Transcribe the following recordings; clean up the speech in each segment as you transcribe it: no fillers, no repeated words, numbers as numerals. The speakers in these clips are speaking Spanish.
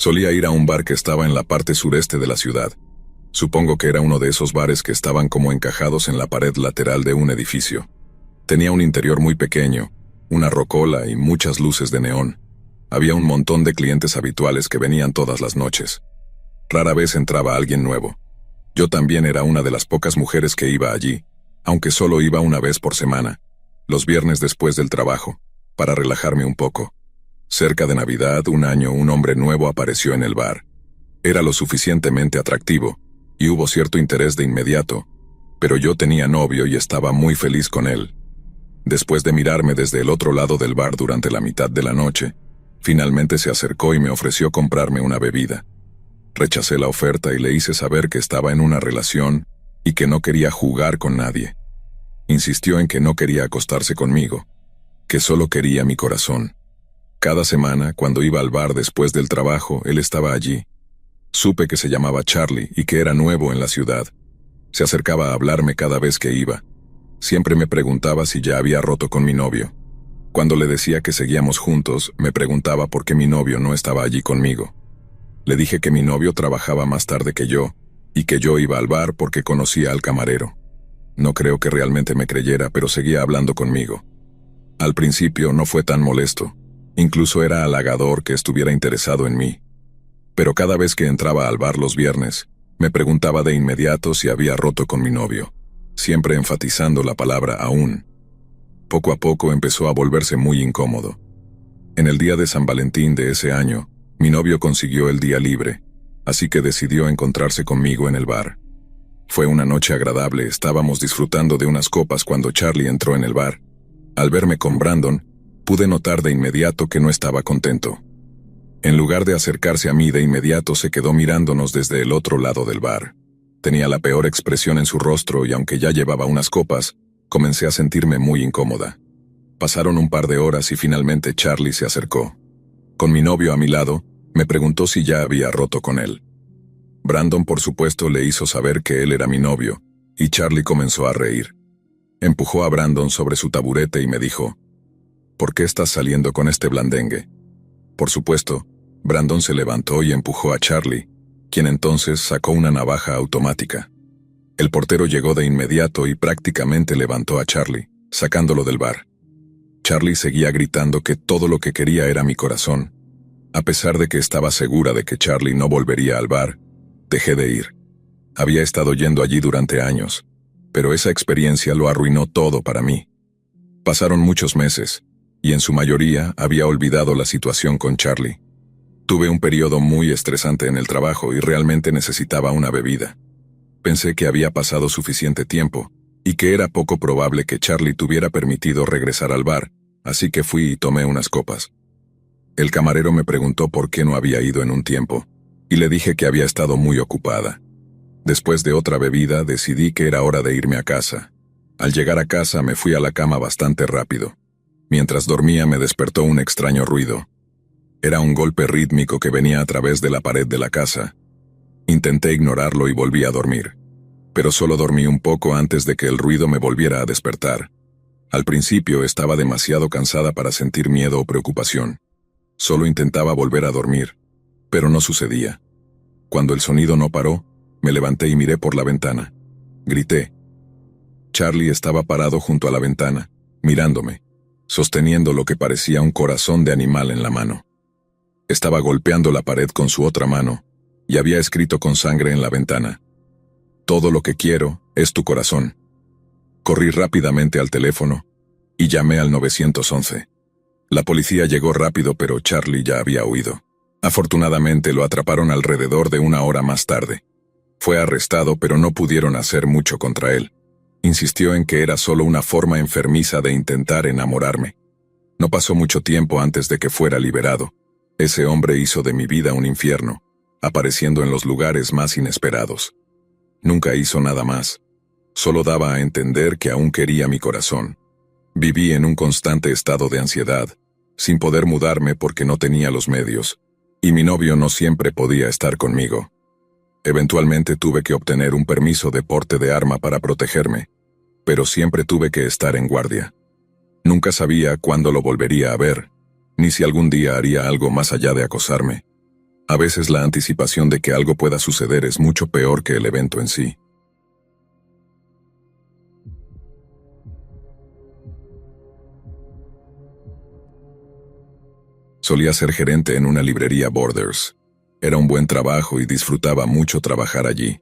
Solía ir a un bar que estaba en la parte sureste de la ciudad. Supongo que era uno de esos bares que estaban como encajados en la pared lateral de un edificio. Tenía un interior muy pequeño, una rocola y muchas luces de neón. Había un montón de clientes habituales que venían todas las noches. Rara vez entraba alguien nuevo. Yo también era una de las pocas mujeres que iba allí, aunque solo iba una vez por semana, los viernes después del trabajo, para relajarme un poco. Cerca de Navidad, un año, un hombre nuevo apareció en el bar. Era lo suficientemente atractivo, y hubo cierto interés de inmediato, pero yo tenía novio y estaba muy feliz con él. Después de mirarme desde el otro lado del bar durante la mitad de la noche, finalmente se acercó y me ofreció comprarme una bebida. Rechacé la oferta y le hice saber que estaba en una relación y que no quería jugar con nadie. Insistió en que no quería acostarse conmigo, que solo quería mi corazón. Cada semana, cuando iba al bar después del trabajo, él estaba allí. Supe que se llamaba Charlie y que era nuevo en la ciudad. Se acercaba a hablarme cada vez que iba. Siempre me preguntaba si ya había roto con mi novio. Cuando le decía que seguíamos juntos, me preguntaba por qué mi novio no estaba allí conmigo. Le dije que mi novio trabajaba más tarde que yo, y que yo iba al bar porque conocía al camarero. No creo que realmente me creyera, pero seguía hablando conmigo. Al principio no fue tan molesto. Incluso era halagador que estuviera interesado en mí. Pero cada vez que entraba al bar los viernes, me preguntaba de inmediato si había roto con mi novio, siempre enfatizando la palabra aún. Poco a poco empezó a volverse muy incómodo. En el día de San Valentín de ese año, mi novio consiguió el día libre, así que decidió encontrarse conmigo en el bar. Fue una noche agradable, estábamos disfrutando de unas copas cuando Charlie entró en el bar. Al verme con Brandon, pude notar de inmediato que no estaba contento. En lugar de acercarse a mí de inmediato, se quedó mirándonos desde el otro lado del bar. Tenía la peor expresión en su rostro y aunque ya llevaba unas copas, comencé a sentirme muy incómoda. Pasaron un par de horas y finalmente Charlie se acercó. Con mi novio a mi lado, me preguntó si ya había roto con él. Brandon, por supuesto, le hizo saber que él era mi novio, y Charlie comenzó a reír. Empujó a Brandon sobre su taburete y me dijo: ¿Por qué estás saliendo con este blandengue? Por supuesto, Brandon se levantó y empujó a Charlie, quien entonces sacó una navaja automática. El portero llegó de inmediato y prácticamente levantó a Charlie, sacándolo del bar. Charlie seguía gritando que todo lo que quería era mi corazón. A pesar de que estaba segura de que Charlie no volvería al bar, dejé de ir. Había estado yendo allí durante años, pero esa experiencia lo arruinó todo para mí. Pasaron muchos meses, y en su mayoría había olvidado la situación con Charlie. Tuve un periodo muy estresante en el trabajo y realmente necesitaba una bebida. Pensé que había pasado suficiente tiempo, y que era poco probable que Charlie tuviera permitido regresar al bar, así que fui y tomé unas copas. El camarero me preguntó por qué no había ido en un tiempo, y le dije que había estado muy ocupada. Después de otra bebida, decidí que era hora de irme a casa. Al llegar a casa me fui a la cama bastante rápido. Mientras dormía me despertó un extraño ruido. Era un golpe rítmico que venía a través de la pared de la casa. Intenté ignorarlo y volví a dormir. Pero solo dormí un poco antes de que el ruido me volviera a despertar. Al principio estaba demasiado cansada para sentir miedo o preocupación. Solo intentaba volver a dormir, pero no sucedía. Cuando el sonido no paró, me levanté y miré por la ventana. Grité. Charlie estaba parado junto a la ventana, mirándome, sosteniendo lo que parecía un corazón de animal en la mano. Estaba golpeando la pared con su otra mano, y había escrito con sangre en la ventana: «Todo lo que quiero es tu corazón». Corrí rápidamente al teléfono, y llamé al 911. La policía llegó rápido, pero Charlie ya había huido. Afortunadamente lo atraparon alrededor de una hora más tarde. Fue arrestado, pero no pudieron hacer mucho contra él. Insistió en que era solo una forma enfermiza de intentar enamorarme. No pasó mucho tiempo antes de que fuera liberado. Ese hombre hizo de mi vida un infierno, apareciendo en los lugares más inesperados. Nunca hizo nada más. Solo daba a entender que aún quería mi corazón. Viví en un constante estado de ansiedad, sin poder mudarme porque no tenía los medios, y mi novio no siempre podía estar conmigo. Eventualmente tuve que obtener un permiso de porte de arma para protegerme, pero siempre tuve que estar en guardia. Nunca sabía cuándo lo volvería a ver, ni si algún día haría algo más allá de acosarme. A veces la anticipación de que algo pueda suceder es mucho peor que el evento en sí. Solía ser gerente en una librería Borders. Era un buen trabajo y disfrutaba mucho trabajar allí.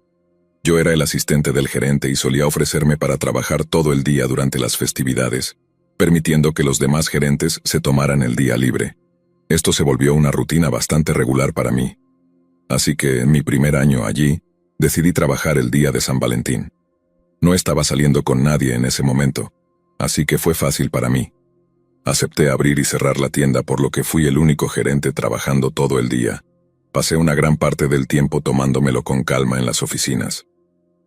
Yo era el asistente del gerente y solía ofrecerme para trabajar todo el día durante las festividades, permitiendo que los demás gerentes se tomaran el día libre. Esto se volvió una rutina bastante regular para mí. Así que, en mi primer año allí, decidí trabajar el día de San Valentín. No estaba saliendo con nadie en ese momento, así que fue fácil para mí. Acepté abrir y cerrar la tienda, por lo que fui el único gerente trabajando todo el día. Pasé una gran parte del tiempo tomándomelo con calma en las oficinas.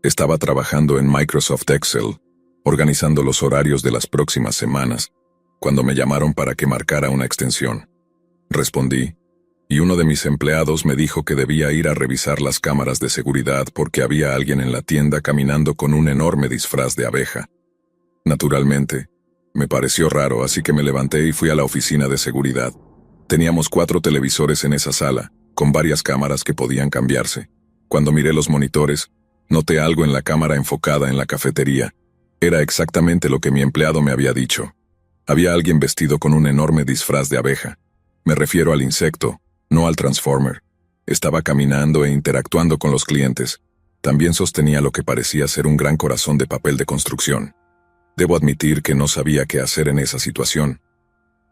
Estaba trabajando en Microsoft Excel, organizando los horarios de las próximas semanas, cuando me llamaron para que marcara una extensión. Respondí, y uno de mis empleados me dijo que debía ir a revisar las cámaras de seguridad porque había alguien en la tienda caminando con un enorme disfraz de abeja. Naturalmente, me pareció raro, así que me levanté y fui a la oficina de seguridad. Teníamos 4 televisores en esa sala, con varias cámaras que podían cambiarse. Cuando miré los monitores, noté algo en la cámara enfocada en la cafetería. Era exactamente lo que mi empleado me había dicho. Había alguien vestido con un enorme disfraz de abeja. Me refiero al insecto, no al Transformer. Estaba caminando e interactuando con los clientes. También sostenía lo que parecía ser un gran corazón de papel de construcción. Debo admitir que no sabía qué hacer en esa situación.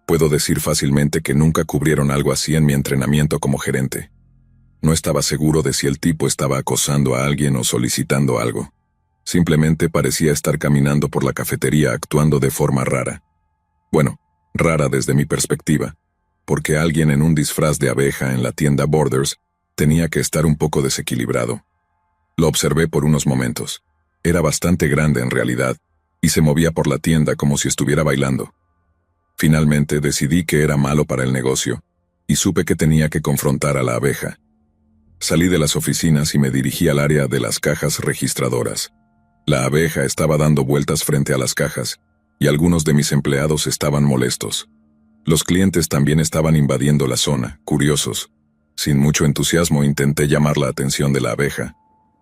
Puedo decir fácilmente que nunca cubrieron algo así en mi entrenamiento como gerente. No estaba seguro de si el tipo estaba acosando a alguien o solicitando algo. Simplemente parecía estar caminando por la cafetería actuando de forma rara. Bueno, rara desde mi perspectiva, porque alguien en un disfraz de abeja en la tienda Borders tenía que estar un poco desequilibrado. Lo observé por unos momentos. Era bastante grande en realidad, y se movía por la tienda como si estuviera bailando. Finalmente decidí que era malo para el negocio, y supe que tenía que confrontar a la abeja. Salí de las oficinas y me dirigí al área de las cajas registradoras. La abeja estaba dando vueltas frente a las cajas, y algunos de mis empleados estaban molestos. Los clientes también estaban invadiendo la zona, curiosos. Sin mucho entusiasmo intenté llamar la atención de la abeja.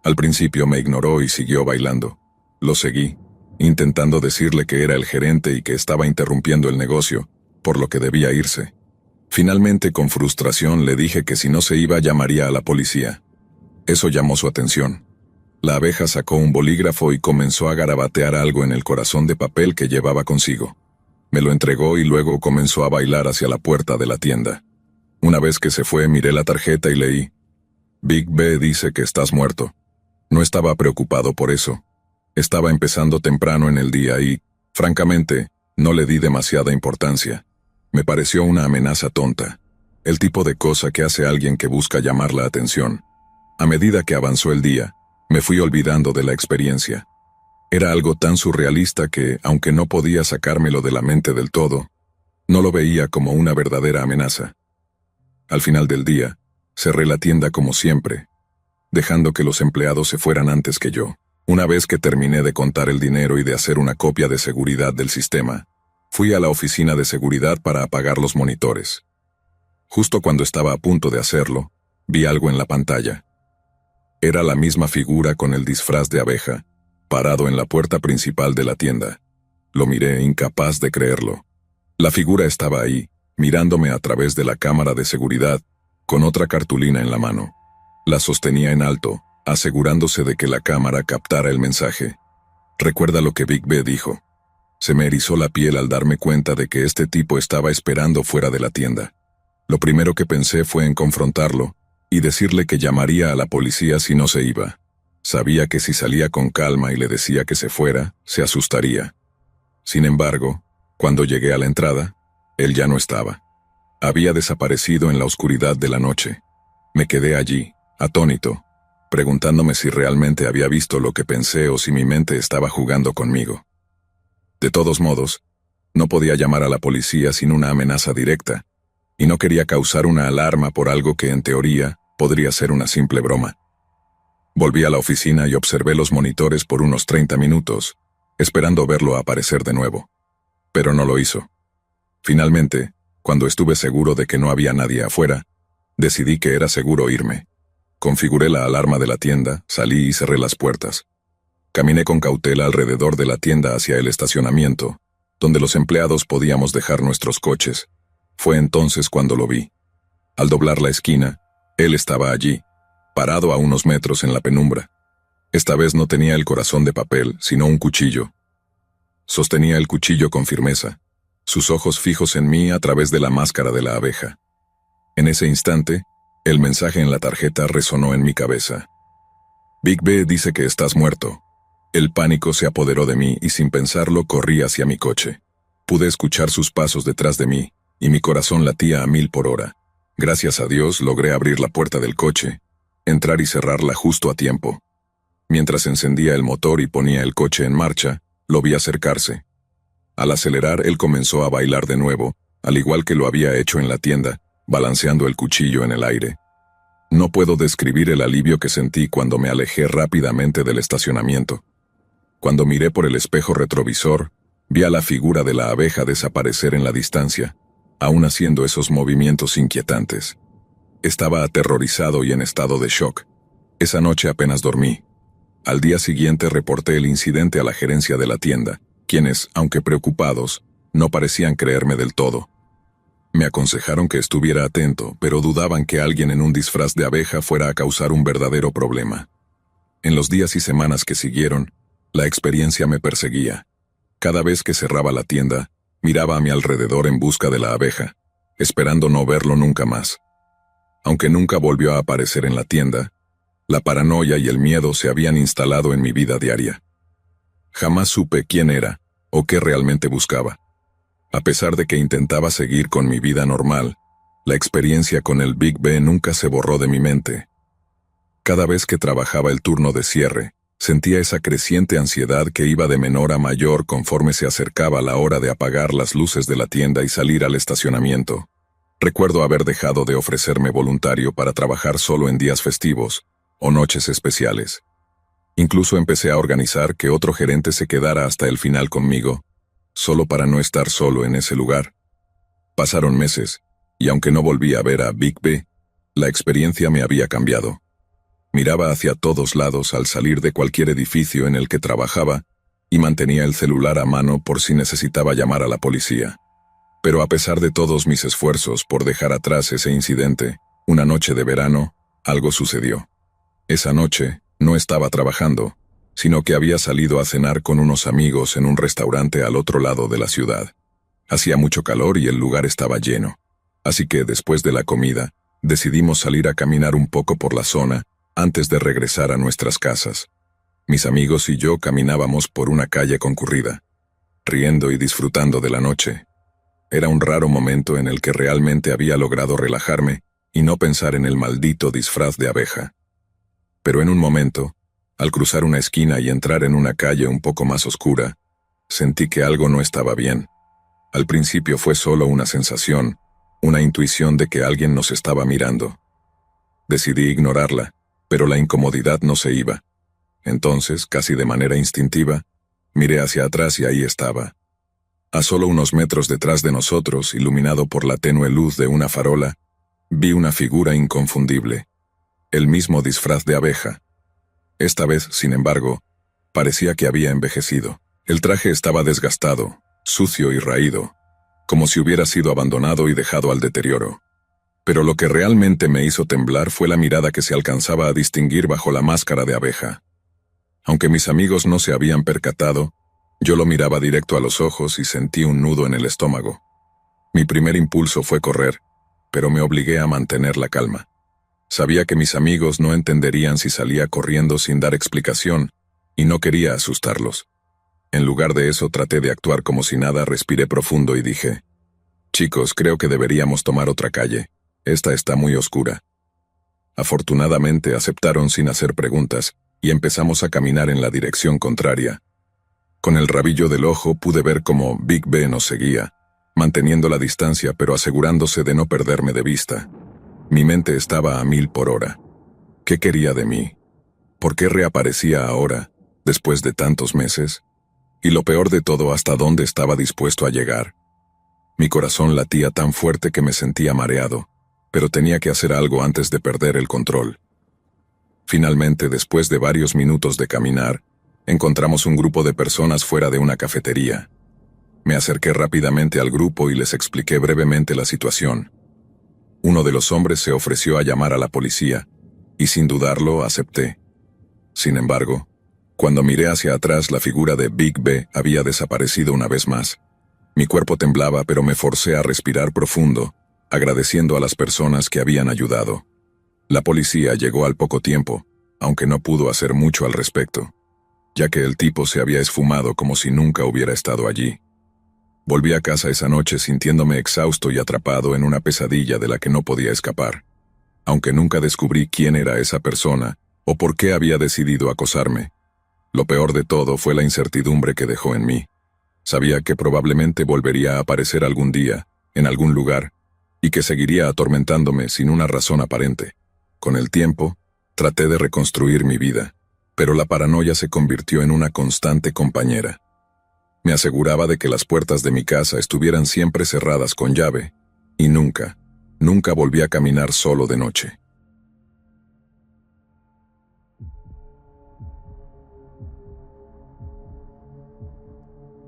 Al principio me ignoró y siguió bailando. Lo seguí, intentando decirle que era el gerente y que estaba interrumpiendo el negocio, por lo que debía irse. Finalmente, con frustración, le dije que si no se iba llamaría a la policía. Eso llamó su atención. La abeja sacó un bolígrafo y comenzó a garabatear algo en el corazón de papel que llevaba consigo. Me lo entregó y luego comenzó a bailar hacia la puerta de la tienda. Una vez que se fue, miré la tarjeta y leí: Big B dice que estás muerto. No estaba preocupado por eso. Estaba empezando temprano en el día y, francamente, no le di demasiada importancia. Me pareció una amenaza tonta, el tipo de cosa que hace alguien que busca llamar la atención. A medida que avanzó el día, me fui olvidando de la experiencia. Era algo tan surrealista que, aunque no podía sacármelo de la mente del todo, no lo veía como una verdadera amenaza. Al final del día, cerré la tienda como siempre, dejando que los empleados se fueran antes que yo. Una vez que terminé de contar el dinero y de hacer una copia de seguridad del sistema, fui a la oficina de seguridad para apagar los monitores. Justo cuando estaba a punto de hacerlo, vi algo en la pantalla. Era la misma figura con el disfraz de abeja, parado en la puerta principal de la tienda. Lo miré, incapaz de creerlo. La figura estaba ahí, mirándome a través de la cámara de seguridad, con otra cartulina en la mano. La sostenía en alto, asegurándose de que la cámara captara el mensaje. Recuerda lo que Big B dijo. Se me erizó la piel al darme cuenta de que este tipo estaba esperando fuera de la tienda. Lo primero que pensé fue en confrontarlo y decirle que llamaría a la policía si no se iba. Sabía que si salía con calma y le decía que se fuera, se asustaría. Sin embargo, cuando llegué a la entrada, él ya no estaba. Había desaparecido en la oscuridad de la noche. Me quedé allí, atónito, preguntándome si realmente había visto lo que pensé o si mi mente estaba jugando conmigo. De todos modos, no podía llamar a la policía sin una amenaza directa, y no quería causar una alarma por algo que en teoría podría ser una simple broma. Volví a la oficina y observé los monitores por unos 30 minutos, esperando verlo aparecer de nuevo. Pero no lo hizo. Finalmente, cuando estuve seguro de que no había nadie afuera, Decidí que era seguro irme. Configuré la alarma de la tienda, salí y cerré las puertas. Caminé con cautela alrededor de la tienda hacia el estacionamiento, donde los empleados podíamos dejar nuestros coches. Fue entonces cuando lo vi. Al doblar la esquina, él estaba allí, parado a unos metros en la penumbra. Esta vez no tenía el corazón de papel, sino un cuchillo. Sostenía el cuchillo con firmeza, sus ojos fijos en mí a través de la máscara de la abeja. En ese instante, el mensaje en la tarjeta resonó en mi cabeza. Big B dice que estás muerto. El pánico se apoderó de mí y sin pensarlo corrí hacia mi coche. Pude escuchar sus pasos detrás de mí, y mi corazón latía a 1000 por hora. Gracias a Dios logré abrir la puerta del coche, entrar y cerrarla justo a tiempo. Mientras encendía el motor y ponía el coche en marcha, lo vi acercarse. Al acelerar, él comenzó a bailar de nuevo, al igual que lo había hecho en la tienda, balanceando el cuchillo en el aire. No puedo describir el alivio que sentí cuando me alejé rápidamente del estacionamiento. Cuando miré por el espejo retrovisor, vi a la figura de la abeja desaparecer en la distancia, aún haciendo esos movimientos inquietantes. Estaba aterrorizado y en estado de shock. Esa noche apenas dormí. Al día siguiente reporté el incidente a la gerencia de la tienda, quienes, aunque preocupados, no parecían creerme del todo. Me aconsejaron que estuviera atento, pero dudaban que alguien en un disfraz de abeja fuera a causar un verdadero problema. En los días y semanas que siguieron, la experiencia me perseguía. Cada vez que cerraba la tienda, miraba a mi alrededor en busca de la abeja, esperando no verlo nunca más. Aunque nunca volvió a aparecer en la tienda, la paranoia y el miedo se habían instalado en mi vida diaria. Jamás supe quién era o qué realmente buscaba. A pesar de que intentaba seguir con mi vida normal, la experiencia con el Big B nunca se borró de mi mente. Cada vez que trabajaba el turno de cierre, sentía esa creciente ansiedad que iba de menor a mayor conforme se acercaba la hora de apagar las luces de la tienda y salir al estacionamiento. Recuerdo haber dejado de ofrecerme voluntario para trabajar solo en días festivos o noches especiales. Incluso empecé a organizar que otro gerente se quedara hasta el final conmigo, solo para no estar solo en ese lugar. Pasaron meses, y aunque no volví a ver a Big B, la experiencia me había cambiado. Miraba hacia todos lados al salir de cualquier edificio en el que trabajaba y mantenía el celular a mano por si necesitaba llamar a la policía. Pero a pesar de todos mis esfuerzos por dejar atrás ese incidente, una noche de verano, algo sucedió. Esa noche no estaba trabajando, sino que había salido a cenar con unos amigos en un restaurante al otro lado de la ciudad. Hacía mucho calor y el lugar estaba lleno, así que después de la comida, decidimos salir a caminar un poco por la zona antes de regresar a nuestras casas. Mis amigos y yo caminábamos por una calle concurrida, riendo y disfrutando de la noche. Era un raro momento en el que realmente había logrado relajarme y no pensar en el maldito disfraz de abeja. Pero en un momento, al cruzar una esquina y entrar en una calle un poco más oscura, sentí que algo no estaba bien. Al principio fue solo una sensación, una intuición de que alguien nos estaba mirando. Decidí ignorarla, pero la incomodidad no se iba. Entonces, casi de manera instintiva, miré hacia atrás y ahí estaba. A solo unos metros detrás de nosotros, iluminado por la tenue luz de una farola, vi una figura inconfundible. El mismo disfraz de abeja. Esta vez, sin embargo, parecía que había envejecido. El traje estaba desgastado, sucio y raído, como si hubiera sido abandonado y dejado al deterioro. Pero lo que realmente me hizo temblar fue la mirada que se alcanzaba a distinguir bajo la máscara de abeja. Aunque mis amigos no se habían percatado, yo lo miraba directo a los ojos y sentí un nudo en el estómago. Mi primer impulso fue correr, pero me obligué a mantener la calma. Sabía que mis amigos no entenderían si salía corriendo sin dar explicación, y no quería asustarlos. En lugar de eso traté de actuar como si nada, respiré profundo y dije: «Chicos, creo que deberíamos tomar otra calle. Esta está muy oscura». Afortunadamente aceptaron sin hacer preguntas, y empezamos a caminar en la dirección contraria. Con el rabillo del ojo pude ver cómo Big B nos seguía, manteniendo la distancia pero asegurándose de no perderme de vista. Mi mente estaba a 1000 por hora. ¿Qué quería de mí? ¿Por qué reaparecía ahora, después de tantos meses? Y lo peor de todo, ¿hasta dónde estaba dispuesto a llegar? Mi corazón latía tan fuerte que me sentía mareado. pero tenía que hacer algo antes de perder el control. Finalmente, después de varios minutos de caminar, encontramos un grupo de personas fuera de una cafetería. Me acerqué rápidamente al grupo y les expliqué brevemente la situación. Uno de los hombres se ofreció a llamar a la policía, y sin dudarlo acepté. Sin embargo, cuando miré hacia atrás, la figura de Big B había desaparecido una vez más. Mi cuerpo temblaba, pero me forcé a respirar profundo, agradeciendo a las personas que habían ayudado. La policía llegó al poco tiempo, aunque no pudo hacer mucho al respecto, ya que el tipo se había esfumado como si nunca hubiera estado allí. Volví a casa esa noche sintiéndome exhausto y atrapado en una pesadilla de la que no podía escapar. Aunque nunca descubrí quién era esa persona o por qué había decidido acosarme. Lo peor de todo fue la incertidumbre que dejó en mí. Sabía que probablemente volvería a aparecer algún día, en algún lugar, y que seguiría atormentándome sin una razón aparente. Con el tiempo, traté de reconstruir mi vida, pero la paranoia se convirtió en una constante compañera. Me aseguraba de que las puertas de mi casa estuvieran siempre cerradas con llave, y nunca volví a caminar solo de noche.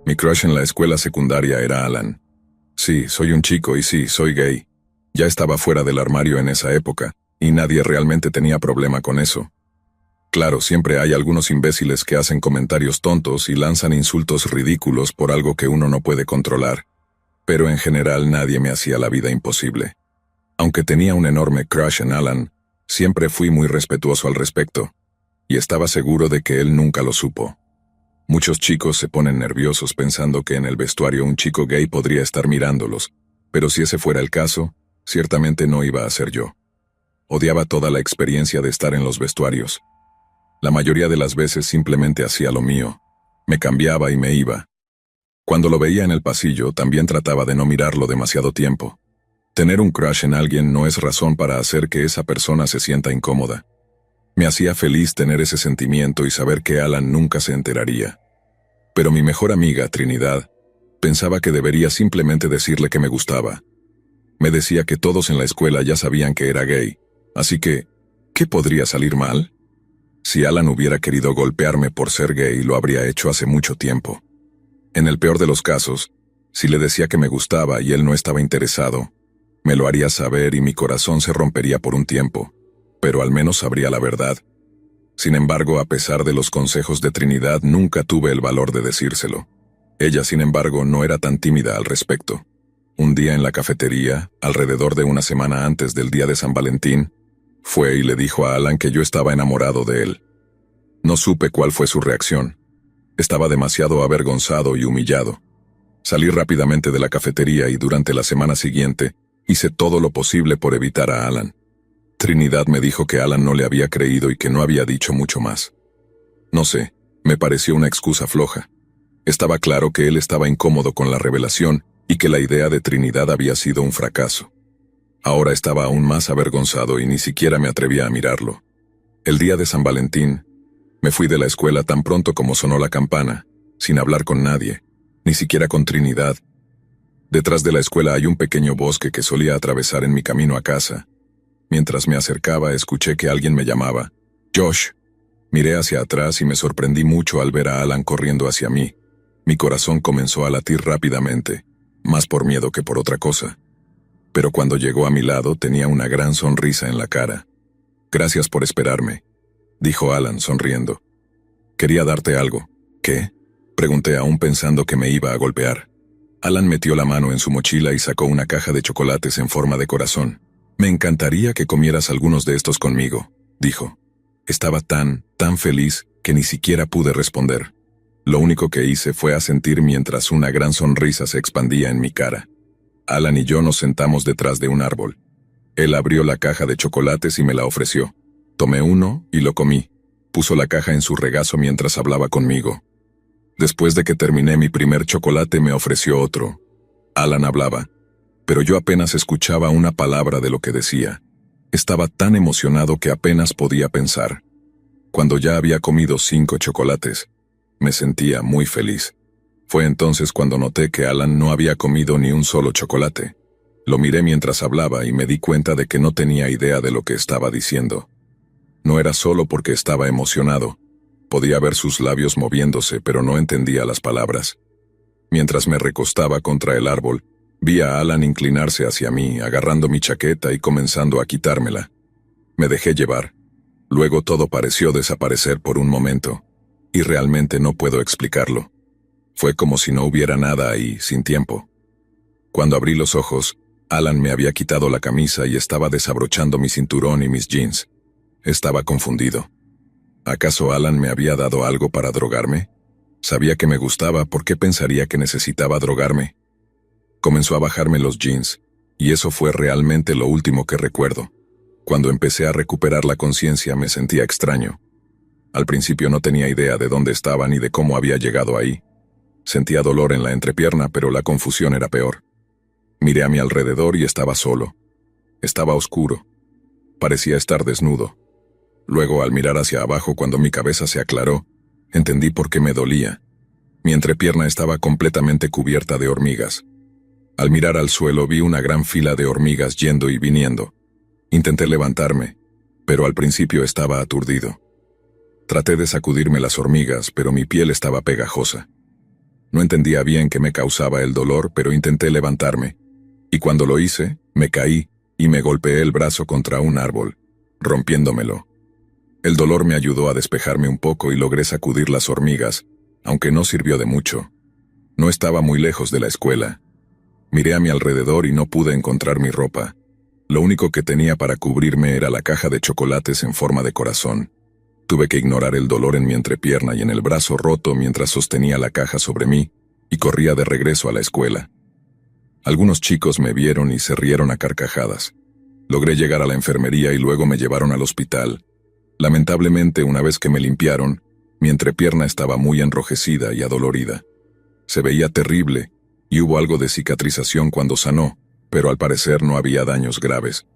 Mi crush en la escuela secundaria era Alan. Sí, soy un chico y sí, soy gay. Ya estaba fuera del armario en esa época, y nadie realmente tenía problema con eso. Claro, siempre hay algunos imbéciles que hacen comentarios tontos y lanzan insultos ridículos por algo que uno no puede controlar. Pero en general nadie me hacía la vida imposible. Aunque tenía un enorme crush en Alan, siempre fui muy respetuoso al respecto, y estaba seguro de que él nunca lo supo. Muchos chicos se ponen nerviosos pensando que en el vestuario un chico gay podría estar mirándolos, pero si ese fuera el caso, ciertamente no iba a ser yo. Odiaba toda la experiencia de estar en los vestuarios. La mayoría de las veces simplemente hacía lo mío. Me cambiaba y me iba. Cuando lo veía en el pasillo, también trataba de no mirarlo demasiado tiempo. Tener un crush en alguien no es razón para hacer que esa persona se sienta incómoda. Me hacía feliz tener ese sentimiento y saber que Alan nunca se enteraría. Pero mi mejor amiga, Trinidad, pensaba que debería simplemente decirle que me gustaba. Me decía que todos en la escuela ya sabían que era gay, así que, ¿qué podría salir mal? Si Alan hubiera querido golpearme por ser gay, lo habría hecho hace mucho tiempo. En el peor de los casos, si le decía que me gustaba y él no estaba interesado, me lo haría saber y mi corazón se rompería por un tiempo, pero al menos sabría la verdad. Sin embargo, a pesar de los consejos de Trinidad, nunca tuve el valor de decírselo. Ella, sin embargo, no era tan tímida al respecto. Un día en la cafetería, alrededor de una semana antes del día de San Valentín, fue y le dijo a Alan que yo estaba enamorado de él. No supe cuál fue su reacción. Estaba demasiado avergonzado y humillado. Salí rápidamente de la cafetería y durante la semana siguiente hice todo lo posible por evitar a Alan. Trinidad me dijo que Alan no le había creído y que no había dicho mucho más. No sé, me pareció una excusa floja. Estaba claro que él estaba incómodo con la revelación y que la idea de Trinidad había sido un fracaso. Ahora estaba aún más avergonzado y ni siquiera me atrevía a mirarlo. El día de San Valentín, me fui de la escuela tan pronto como sonó la campana, sin hablar con nadie, ni siquiera con Trinidad. Detrás de la escuela hay un pequeño bosque que solía atravesar en mi camino a casa. Mientras me acercaba, escuché que alguien me llamaba. Josh. Miré hacia atrás y me sorprendí mucho al ver a Alan corriendo hacia mí. Mi corazón comenzó a latir rápidamente, más por miedo que por otra cosa. Pero cuando llegó a mi lado tenía una gran sonrisa en la cara. Gracias por esperarme, dijo Alan sonriendo. Quería darte algo. ¿Qué? Pregunté aún pensando que me iba a golpear. Alan metió la mano en su mochila y sacó una caja de chocolates en forma de corazón. Me encantaría que comieras algunos de estos conmigo, dijo. Estaba tan feliz que ni siquiera pude responder. Lo único que hice fue asentir mientras una gran sonrisa se expandía en mi cara. Alan y yo nos sentamos detrás de un árbol. Él abrió la caja de chocolates y me la ofreció. Tomé uno y lo comí. Puso la caja en su regazo mientras hablaba conmigo. Después de que terminé mi primer chocolate me ofreció otro. Alan hablaba, pero yo apenas escuchaba una palabra de lo que decía. Estaba tan emocionado que apenas podía pensar. Cuando ya había comido 5 chocolates, me sentía muy feliz. Fue entonces cuando noté que Alan no había comido ni un solo chocolate. Lo miré mientras hablaba y me di cuenta de que no tenía idea de lo que estaba diciendo. No era solo porque estaba emocionado. Podía ver sus labios moviéndose, pero no entendía las palabras. Mientras me recostaba contra el árbol, vi a Alan inclinarse hacia mí, agarrando mi chaqueta y comenzando a quitármela. Me dejé llevar. Luego todo pareció desaparecer por un momento, y realmente no puedo explicarlo. Fue como si no hubiera nada ahí, sin tiempo. Cuando abrí los ojos, Alan me había quitado la camisa y estaba desabrochando mi cinturón y mis jeans. Estaba confundido. ¿Acaso Alan me había dado algo para drogarme? Sabía que me gustaba, ¿por qué pensaría que necesitaba drogarme? Comenzó a bajarme los jeans, y eso fue realmente lo último que recuerdo. Cuando empecé a recuperar la conciencia me sentía extraño. Al principio no tenía idea de dónde estaba ni de cómo había llegado ahí. Sentía dolor en la entrepierna, pero la confusión era peor. Miré a mi alrededor y estaba solo. Estaba oscuro. Parecía estar desnudo. Luego, al mirar hacia abajo cuando mi cabeza se aclaró, entendí por qué me dolía. Mi entrepierna estaba completamente cubierta de hormigas. Al mirar al suelo vi una gran fila de hormigas yendo y viniendo. Intenté levantarme, pero al principio estaba aturdido. Traté de sacudirme las hormigas, pero mi piel estaba pegajosa. No entendía bien qué me causaba el dolor, pero intenté levantarme. Y cuando lo hice, me caí y me golpeé el brazo contra un árbol, rompiéndomelo. El dolor me ayudó a despejarme un poco y logré sacudir las hormigas, aunque no sirvió de mucho. No estaba muy lejos de la escuela. Miré a mi alrededor y no pude encontrar mi ropa. Lo único que tenía para cubrirme era la caja de chocolates en forma de corazón. Tuve que ignorar el dolor en mi entrepierna y en el brazo roto mientras sostenía la caja sobre mí y corría de regreso a la escuela. Algunos chicos me vieron y se rieron a carcajadas. Logré llegar a la enfermería y luego me llevaron al hospital. Lamentablemente, una vez que me limpiaron, mi entrepierna estaba muy enrojecida y adolorida. Se veía terrible y hubo algo de cicatrización cuando sanó, pero al parecer no había daños graves.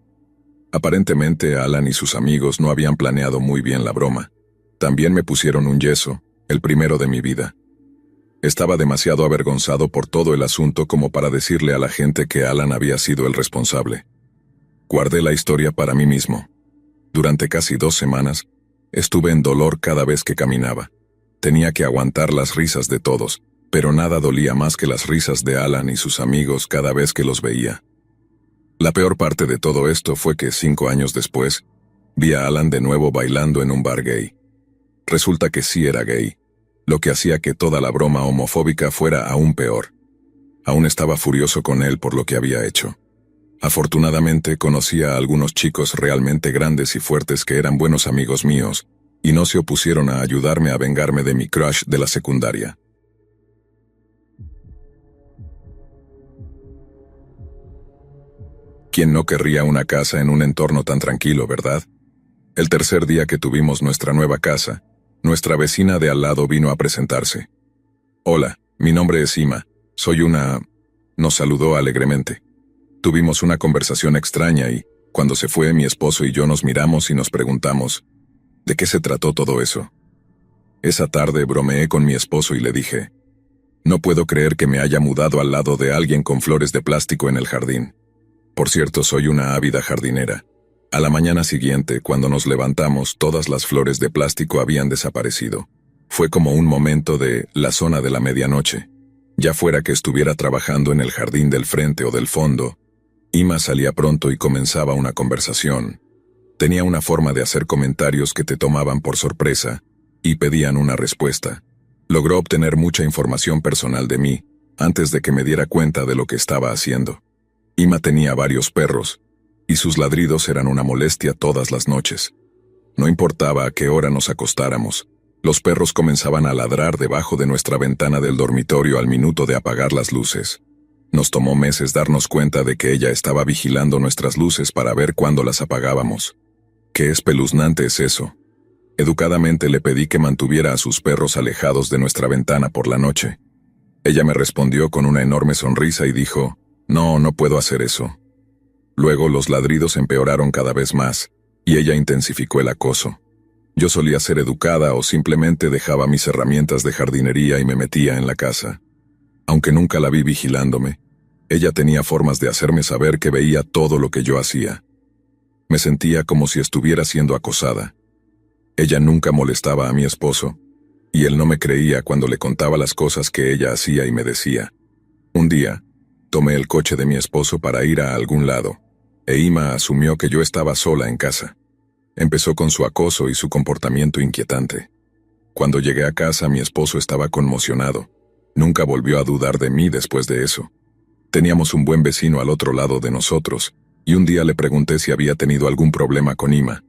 Aparentemente, Alan y sus amigos no habían planeado muy bien la broma. También me pusieron un yeso, el primero de mi vida. Estaba demasiado avergonzado por todo el asunto como para decirle a la gente que Alan había sido el responsable. Guardé la historia para mí mismo. Durante casi 2 semanas, estuve en dolor cada vez que caminaba. Tenía que aguantar las risas de todos, pero nada dolía más que las risas de Alan y sus amigos cada vez que los veía. La peor parte de todo esto fue que 5 años después, vi a Alan de nuevo bailando en un bar gay. Resulta que sí era gay, lo que hacía que toda la broma homofóbica fuera aún peor. Aún estaba furioso con él por lo que había hecho. Afortunadamente conocía a algunos chicos realmente grandes y fuertes que eran buenos amigos míos, y no se opusieron a ayudarme a vengarme de mi crush de la secundaria. ¿Quién no querría una casa en un entorno tan tranquilo, verdad? El tercer día que tuvimos nuestra nueva casa, nuestra vecina de al lado vino a presentarse. Hola, mi nombre es Ima, soy una... Nos saludó alegremente. Tuvimos una conversación extraña y, cuando se fue, mi esposo y yo nos miramos y nos preguntamos, ¿de qué se trató todo eso? Esa tarde bromeé con mi esposo y le dije, no puedo creer que me haya mudado al lado de alguien con flores de plástico en el jardín. Por cierto, soy una ávida jardinera. A la mañana siguiente, cuando nos levantamos, todas las flores de plástico habían desaparecido. Fue como un momento de la zona de la medianoche. Ya fuera que estuviera trabajando en el jardín del frente o del fondo, Ima salía pronto y comenzaba una conversación. Tenía una forma de hacer comentarios que te tomaban por sorpresa y pedían una respuesta. Logró obtener mucha información personal de mí antes de que me diera cuenta de lo que estaba haciendo. Ima tenía varios perros, y sus ladridos eran una molestia todas las noches. No importaba a qué hora nos acostáramos, los perros comenzaban a ladrar debajo de nuestra ventana del dormitorio al minuto de apagar las luces. Nos tomó meses darnos cuenta de que ella estaba vigilando nuestras luces para ver cuándo las apagábamos. Qué espeluznante es eso. Educadamente le pedí que mantuviera a sus perros alejados de nuestra ventana por la noche. Ella me respondió con una enorme sonrisa y dijo, no puedo hacer eso. Luego los ladridos empeoraron cada vez más, y ella intensificó el acoso. Yo solía ser educada o simplemente dejaba mis herramientas de jardinería y me metía en la casa. Aunque nunca la vi vigilándome, Ella tenía formas de hacerme saber que veía todo lo que yo hacía. Me sentía como si estuviera siendo acosada. Ella nunca molestaba a mi esposo, y él no me creía cuando le contaba las cosas que ella hacía y me decía. Un día, tomé el coche de mi esposo para ir a algún lado, e Ima asumió que yo estaba sola en casa. Empezó con su acoso y su comportamiento inquietante. Cuando llegué a casa, mi esposo estaba conmocionado. Nunca volvió a dudar de mí después de eso. Teníamos un buen vecino al otro lado de nosotros, y un día le pregunté si había tenido algún problema con Ima.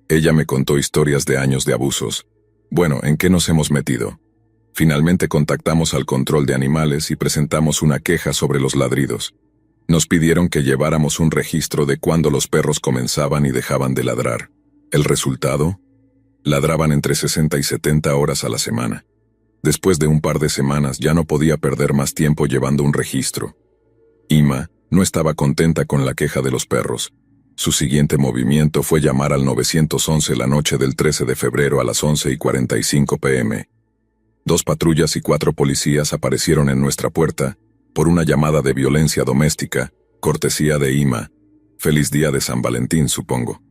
Ella me contó historias de años de abusos. Bueno, ¿en qué nos hemos metido? Finalmente contactamos al control de animales y presentamos una queja sobre los ladridos. Nos pidieron que lleváramos un registro de cuándo los perros comenzaban y dejaban de ladrar. ¿El resultado? Ladraban entre 60 y 70 horas a la semana. Después de un par de semanas ya no podía perder más tiempo llevando un registro. Ima no estaba contenta con la queja de los perros. Su siguiente movimiento fue llamar al 911 la noche del 13 de febrero a las 11:45 p.m. 2 patrullas y 4 policías aparecieron en nuestra puerta por una llamada de violencia doméstica, cortesía de Ima. Feliz día de San Valentín, supongo.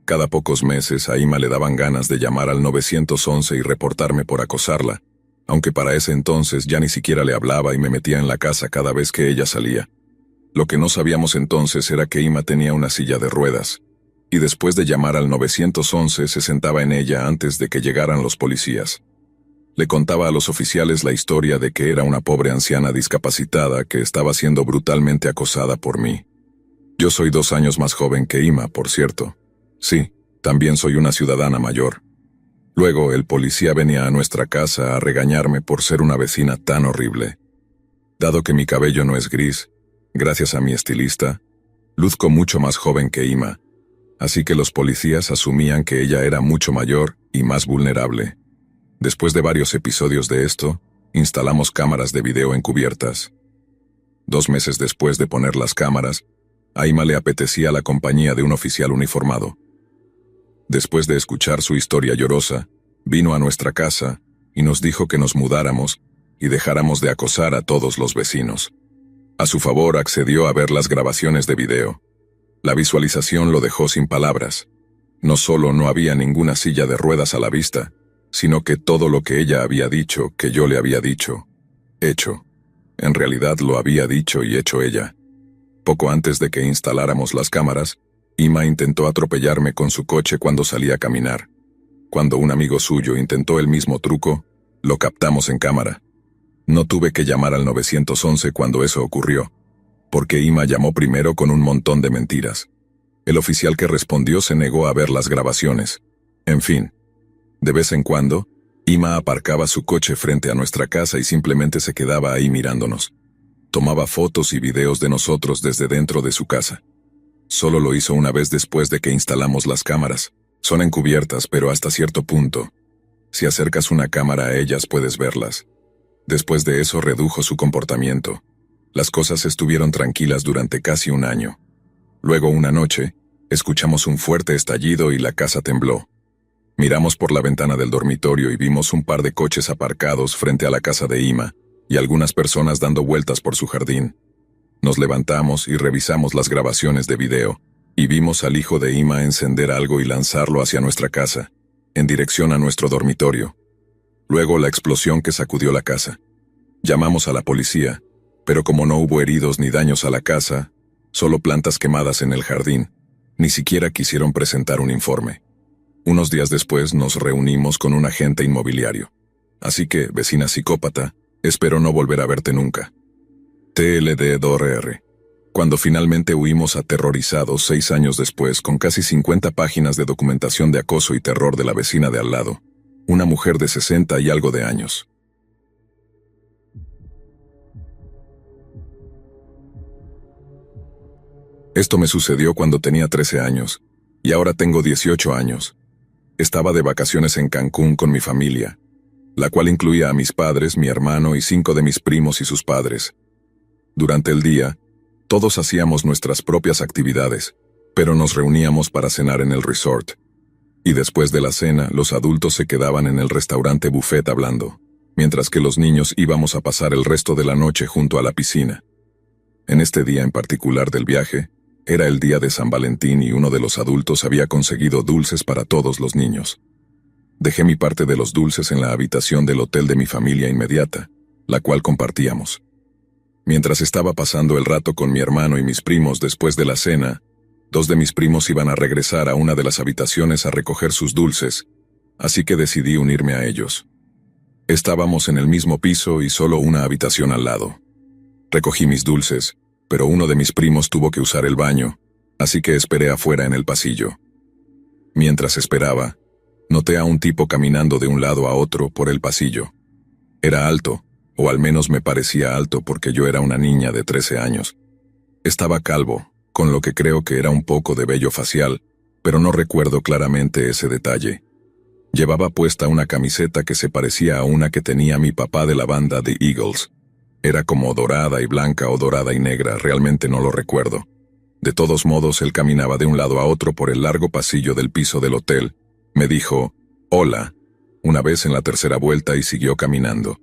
Cada pocos meses a Ima le daban ganas de llamar al 911 y reportarme por acosarla, aunque para ese entonces ya ni siquiera le hablaba y me metía en la casa cada vez que ella salía. Lo que no sabíamos entonces era que Ima tenía una silla de ruedas, y después de llamar al 911 se sentaba en ella antes de que llegaran los policías. Le contaba a los oficiales la historia de que era una pobre anciana discapacitada que estaba siendo brutalmente acosada por mí. Yo soy 2 años más joven que Ima, por cierto. Sí, también soy una ciudadana mayor. Luego el policía venía a nuestra casa a regañarme por ser una vecina tan horrible. Dado que mi cabello no es gris, gracias a mi estilista, luzco mucho más joven que Ima, así que los policías asumían que ella era mucho mayor y más vulnerable. Después de varios episodios de esto, instalamos cámaras de video encubiertas. 2 meses después de poner las cámaras, a Ima le apetecía la compañía de un oficial uniformado. Después de escuchar su historia llorosa, vino a nuestra casa y nos dijo que nos mudáramos y dejáramos de acosar a todos los vecinos. A su favor accedió a ver las grabaciones de video. La visualización lo dejó sin palabras. No solo no había ninguna silla de ruedas a la vista, sino que todo lo que ella había dicho, que yo le había dicho, hecho. En realidad lo había dicho y hecho ella. Poco antes de que instaláramos las cámaras, Ima intentó atropellarme con su coche cuando salía a caminar. Cuando un amigo suyo intentó el mismo truco, lo captamos en cámara. No tuve que llamar al 911 cuando eso ocurrió, porque Ima llamó primero con un montón de mentiras. El oficial que respondió se negó a ver las grabaciones. En fin, de vez en cuando, Ima aparcaba su coche frente a nuestra casa y simplemente se quedaba ahí mirándonos. Tomaba fotos y videos de nosotros desde dentro de su casa. Solo lo hizo una vez después de que instalamos las cámaras. Son encubiertas, pero hasta cierto punto. Si acercas una cámara a ellas puedes verlas. Después de eso redujo su comportamiento. Las cosas estuvieron tranquilas durante casi un año. Luego una noche, escuchamos un fuerte estallido y la casa tembló. Miramos por la ventana del dormitorio y vimos un par de coches aparcados frente a la casa de Ima y algunas personas dando vueltas por su jardín. Nos levantamos y revisamos las grabaciones de video, y vimos al hijo de Ima encender algo y lanzarlo hacia nuestra casa, en dirección a nuestro dormitorio. Luego la explosión que sacudió la casa. Llamamos a la policía, pero como no hubo heridos ni daños a la casa, solo plantas quemadas en el jardín, ni siquiera quisieron presentar un informe. Unos días después nos reunimos con un agente inmobiliario. Así que, vecina psicópata, espero no volver a verte nunca. TLD-DOR. Cuando finalmente huimos aterrorizados 6 años después con casi 50 páginas de documentación de acoso y terror de la vecina de al lado, una mujer de 60 y algo de años. Esto me sucedió cuando tenía 13 años, y ahora tengo 18 años. Estaba de vacaciones en Cancún con mi familia, la cual incluía a mis padres, mi hermano y 5 de mis primos y sus padres. Durante el día, todos hacíamos nuestras propias actividades, pero nos reuníamos para cenar en el resort. Y después de la cena, los adultos se quedaban en el restaurante buffet hablando, mientras que los niños íbamos a pasar el resto de la noche junto a la piscina. En este día en particular del viaje, era el día de San Valentín y uno de los adultos había conseguido dulces para todos los niños. Dejé mi parte de los dulces en la habitación del hotel de mi familia inmediata, la cual compartíamos. Mientras estaba pasando el rato con mi hermano y mis primos después de la cena, 2 de mis primos iban a regresar a una de las habitaciones a recoger sus dulces, así que decidí unirme a ellos. Estábamos en el mismo piso y solo una habitación al lado. Recogí mis dulces, pero uno de mis primos tuvo que usar el baño, así que esperé afuera en el pasillo. Mientras esperaba, noté a un tipo caminando de un lado a otro por el pasillo. Era alto, o al menos me parecía alto porque yo era una niña de 13 años. Estaba calvo, con lo que creo que era un poco de vello facial, pero no recuerdo claramente ese detalle. Llevaba puesta una camiseta que se parecía a una que tenía mi papá de la banda The Eagles. Era como dorada y blanca o dorada y negra, realmente no lo recuerdo. De todos modos, él caminaba de un lado a otro por el largo pasillo del piso del hotel. Me dijo, «Hola», una vez en la tercera vuelta y siguió caminando.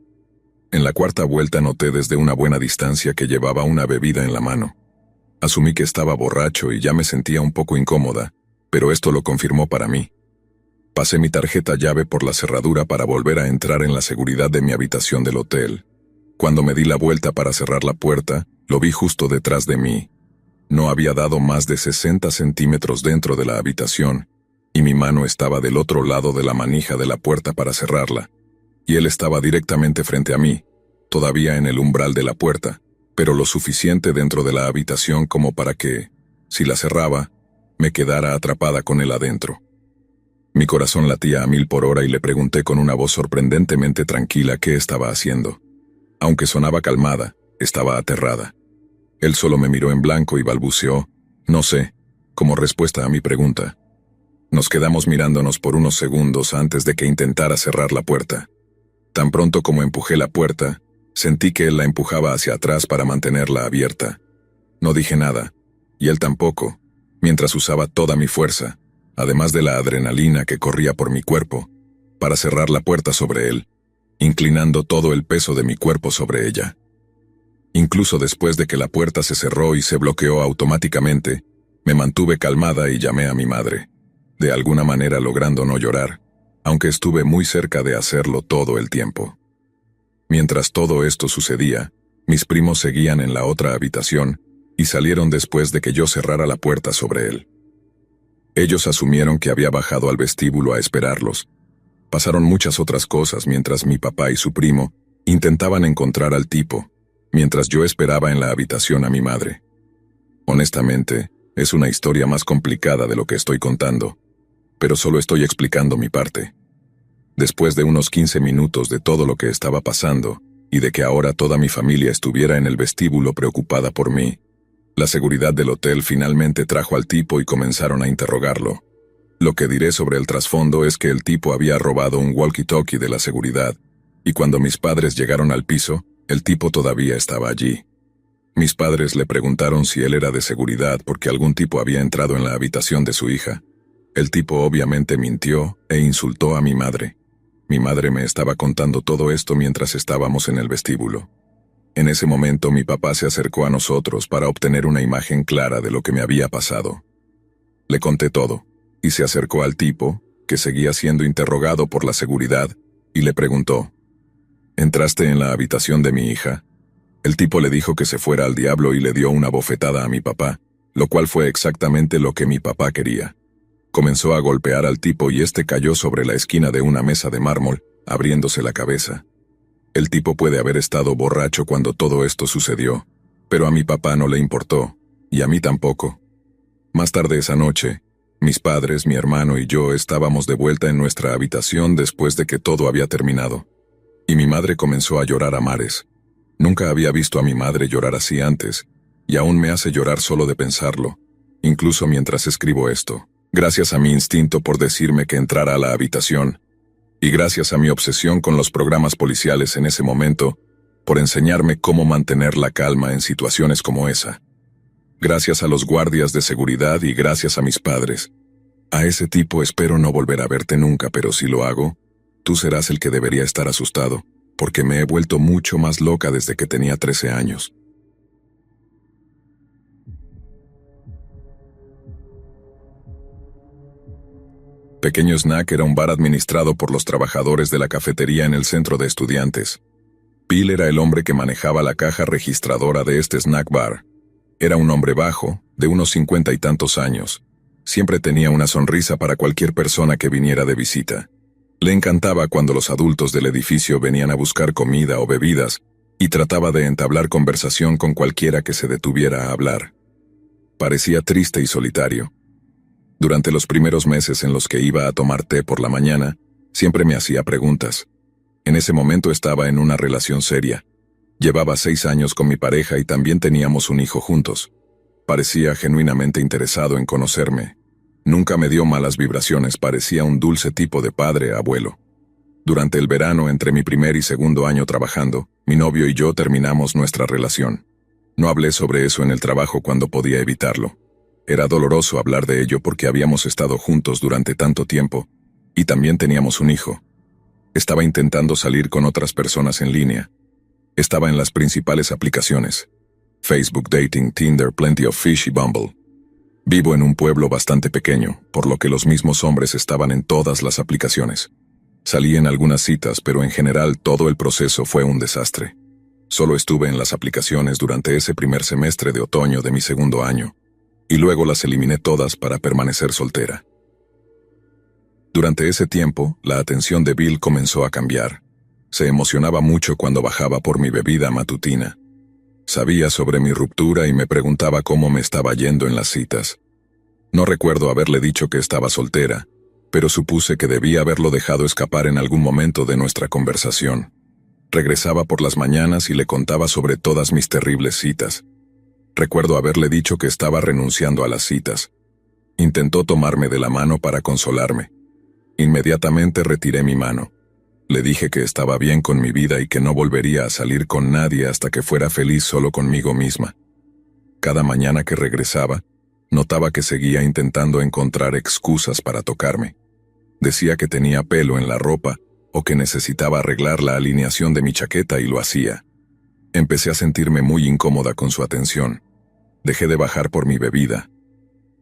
En la cuarta vuelta noté desde una buena distancia que llevaba una bebida en la mano. Asumí que estaba borracho y ya me sentía un poco incómoda, pero esto lo confirmó para mí. Pasé mi tarjeta llave por la cerradura para volver a entrar en la seguridad de mi habitación del hotel. Cuando me di la vuelta para cerrar la puerta, lo vi justo detrás de mí. No había dado más de 60 centímetros dentro de la habitación, y mi mano estaba del otro lado de la manija de la puerta para cerrarla, y él estaba directamente frente a mí, todavía en el umbral de la puerta, pero lo suficiente dentro de la habitación como para que, si la cerraba, me quedara atrapada con él adentro. Mi corazón latía a 1000 por hora y le pregunté con una voz sorprendentemente tranquila qué estaba haciendo. Aunque sonaba calmada, estaba aterrada. Él solo me miró en blanco y balbuceó, «No sé», como respuesta a mi pregunta. Nos quedamos mirándonos por unos segundos antes de que intentara cerrar la puerta. Tan pronto como empujé la puerta, sentí que él la empujaba hacia atrás para mantenerla abierta. No dije nada, y él tampoco, mientras usaba toda mi fuerza, además de la adrenalina que corría por mi cuerpo, para cerrar la puerta sobre él, inclinando todo el peso de mi cuerpo sobre ella. Incluso después de que la puerta se cerró y se bloqueó automáticamente, me mantuve calmada y llamé a mi madre, de alguna manera logrando no llorar, aunque estuve muy cerca de hacerlo todo el tiempo. Mientras todo esto sucedía, mis primos seguían en la otra habitación y salieron después de que yo cerrara la puerta sobre él. Ellos asumieron que había bajado al vestíbulo a esperarlos. Pasaron muchas otras cosas mientras mi papá y su primo intentaban encontrar al tipo, mientras yo esperaba en la habitación a mi madre. Honestamente, es una historia más complicada de lo que estoy contando, pero solo estoy explicando mi parte. Después de unos 15 minutos de todo lo que estaba pasando, y de que ahora toda mi familia estuviera en el vestíbulo preocupada por mí, la seguridad del hotel finalmente trajo al tipo y comenzaron a interrogarlo. Lo que diré sobre el trasfondo es que el tipo había robado un walkie-talkie de la seguridad, y cuando mis padres llegaron al piso, el tipo todavía estaba allí. Mis padres le preguntaron si él era de seguridad porque algún tipo había entrado en la habitación de su hija. El tipo obviamente mintió e insultó a mi madre. Mi madre me estaba contando todo esto mientras estábamos en el vestíbulo. En ese momento mi papá se acercó a nosotros para obtener una imagen clara de lo que me había pasado. Le conté todo, y se acercó al tipo, que seguía siendo interrogado por la seguridad, y le preguntó, «¿Entraste en la habitación de mi hija?» El tipo le dijo que se fuera al diablo y le dio una bofetada a mi papá, lo cual fue exactamente lo que mi papá quería. Comenzó a golpear al tipo y este cayó sobre la esquina de una mesa de mármol, abriéndose la cabeza. El tipo puede haber estado borracho cuando todo esto sucedió, pero a mi papá no le importó, y a mí tampoco. Más tarde esa noche, mis padres, mi hermano y yo estábamos de vuelta en nuestra habitación después de que todo había terminado, y mi madre comenzó a llorar a mares. Nunca había visto a mi madre llorar así antes, y aún me hace llorar solo de pensarlo, incluso mientras escribo esto. Gracias a mi instinto por decirme que entrara a la habitación, y gracias a mi obsesión con los programas policiales en ese momento, por enseñarme cómo mantener la calma en situaciones como esa. Gracias a los guardias de seguridad y gracias a mis padres. A ese tipo espero no volver a verte nunca, pero si lo hago, tú serás el que debería estar asustado, porque me he vuelto mucho más loca desde que tenía 13 años. Pequeño Snack era un bar administrado por los trabajadores de la cafetería en el centro de estudiantes. Bill era el hombre que manejaba la caja registradora de este snack bar. Era un hombre bajo, de unos 50 y tantos años. Siempre tenía una sonrisa para cualquier persona que viniera de visita. Le encantaba cuando los adultos del edificio venían a buscar comida o bebidas, y trataba de entablar conversación con cualquiera que se detuviera a hablar. Parecía triste y solitario. Durante los primeros meses en los que iba a tomar té por la mañana, siempre me hacía preguntas. En ese momento estaba en una relación seria. Llevaba 6 años con mi pareja y también teníamos un hijo juntos. Parecía genuinamente interesado en conocerme. Nunca me dio malas vibraciones, parecía un dulce tipo de padre, abuelo. Durante el verano, entre mi primer y segundo año trabajando, mi novio y yo terminamos nuestra relación. No hablé sobre eso en el trabajo cuando podía evitarlo. Era doloroso hablar de ello porque habíamos estado juntos durante tanto tiempo, y también teníamos un hijo. Estaba intentando salir con otras personas en línea. Estaba en las principales aplicaciones: Facebook Dating, Tinder, Plenty of Fish y Bumble. Vivo en un pueblo bastante pequeño, por lo que los mismos hombres estaban en todas las aplicaciones. Salí en algunas citas, pero en general todo el proceso fue un desastre. Solo estuve en las aplicaciones durante ese primer semestre de otoño de mi segundo año, y luego las eliminé todas para permanecer soltera. Durante ese tiempo, la atención de Bill comenzó a cambiar. Se emocionaba mucho cuando bajaba por mi bebida matutina. Sabía sobre mi ruptura y me preguntaba cómo me estaba yendo en las citas. No recuerdo haberle dicho que estaba soltera, pero supuse que debía haberlo dejado escapar en algún momento de nuestra conversación. Regresaba por las mañanas y le contaba sobre todas mis terribles citas. Recuerdo haberle dicho que estaba renunciando a las citas. Intentó tomarme de la mano para consolarme. Inmediatamente retiré mi mano. Le dije que estaba bien con mi vida y que no volvería a salir con nadie hasta que fuera feliz solo conmigo misma. Cada mañana que regresaba, notaba que seguía intentando encontrar excusas para tocarme. Decía que tenía pelo en la ropa o que necesitaba arreglar la alineación de mi chaqueta y lo hacía. Empecé a sentirme muy incómoda con su atención. Dejé de bajar por mi bebida.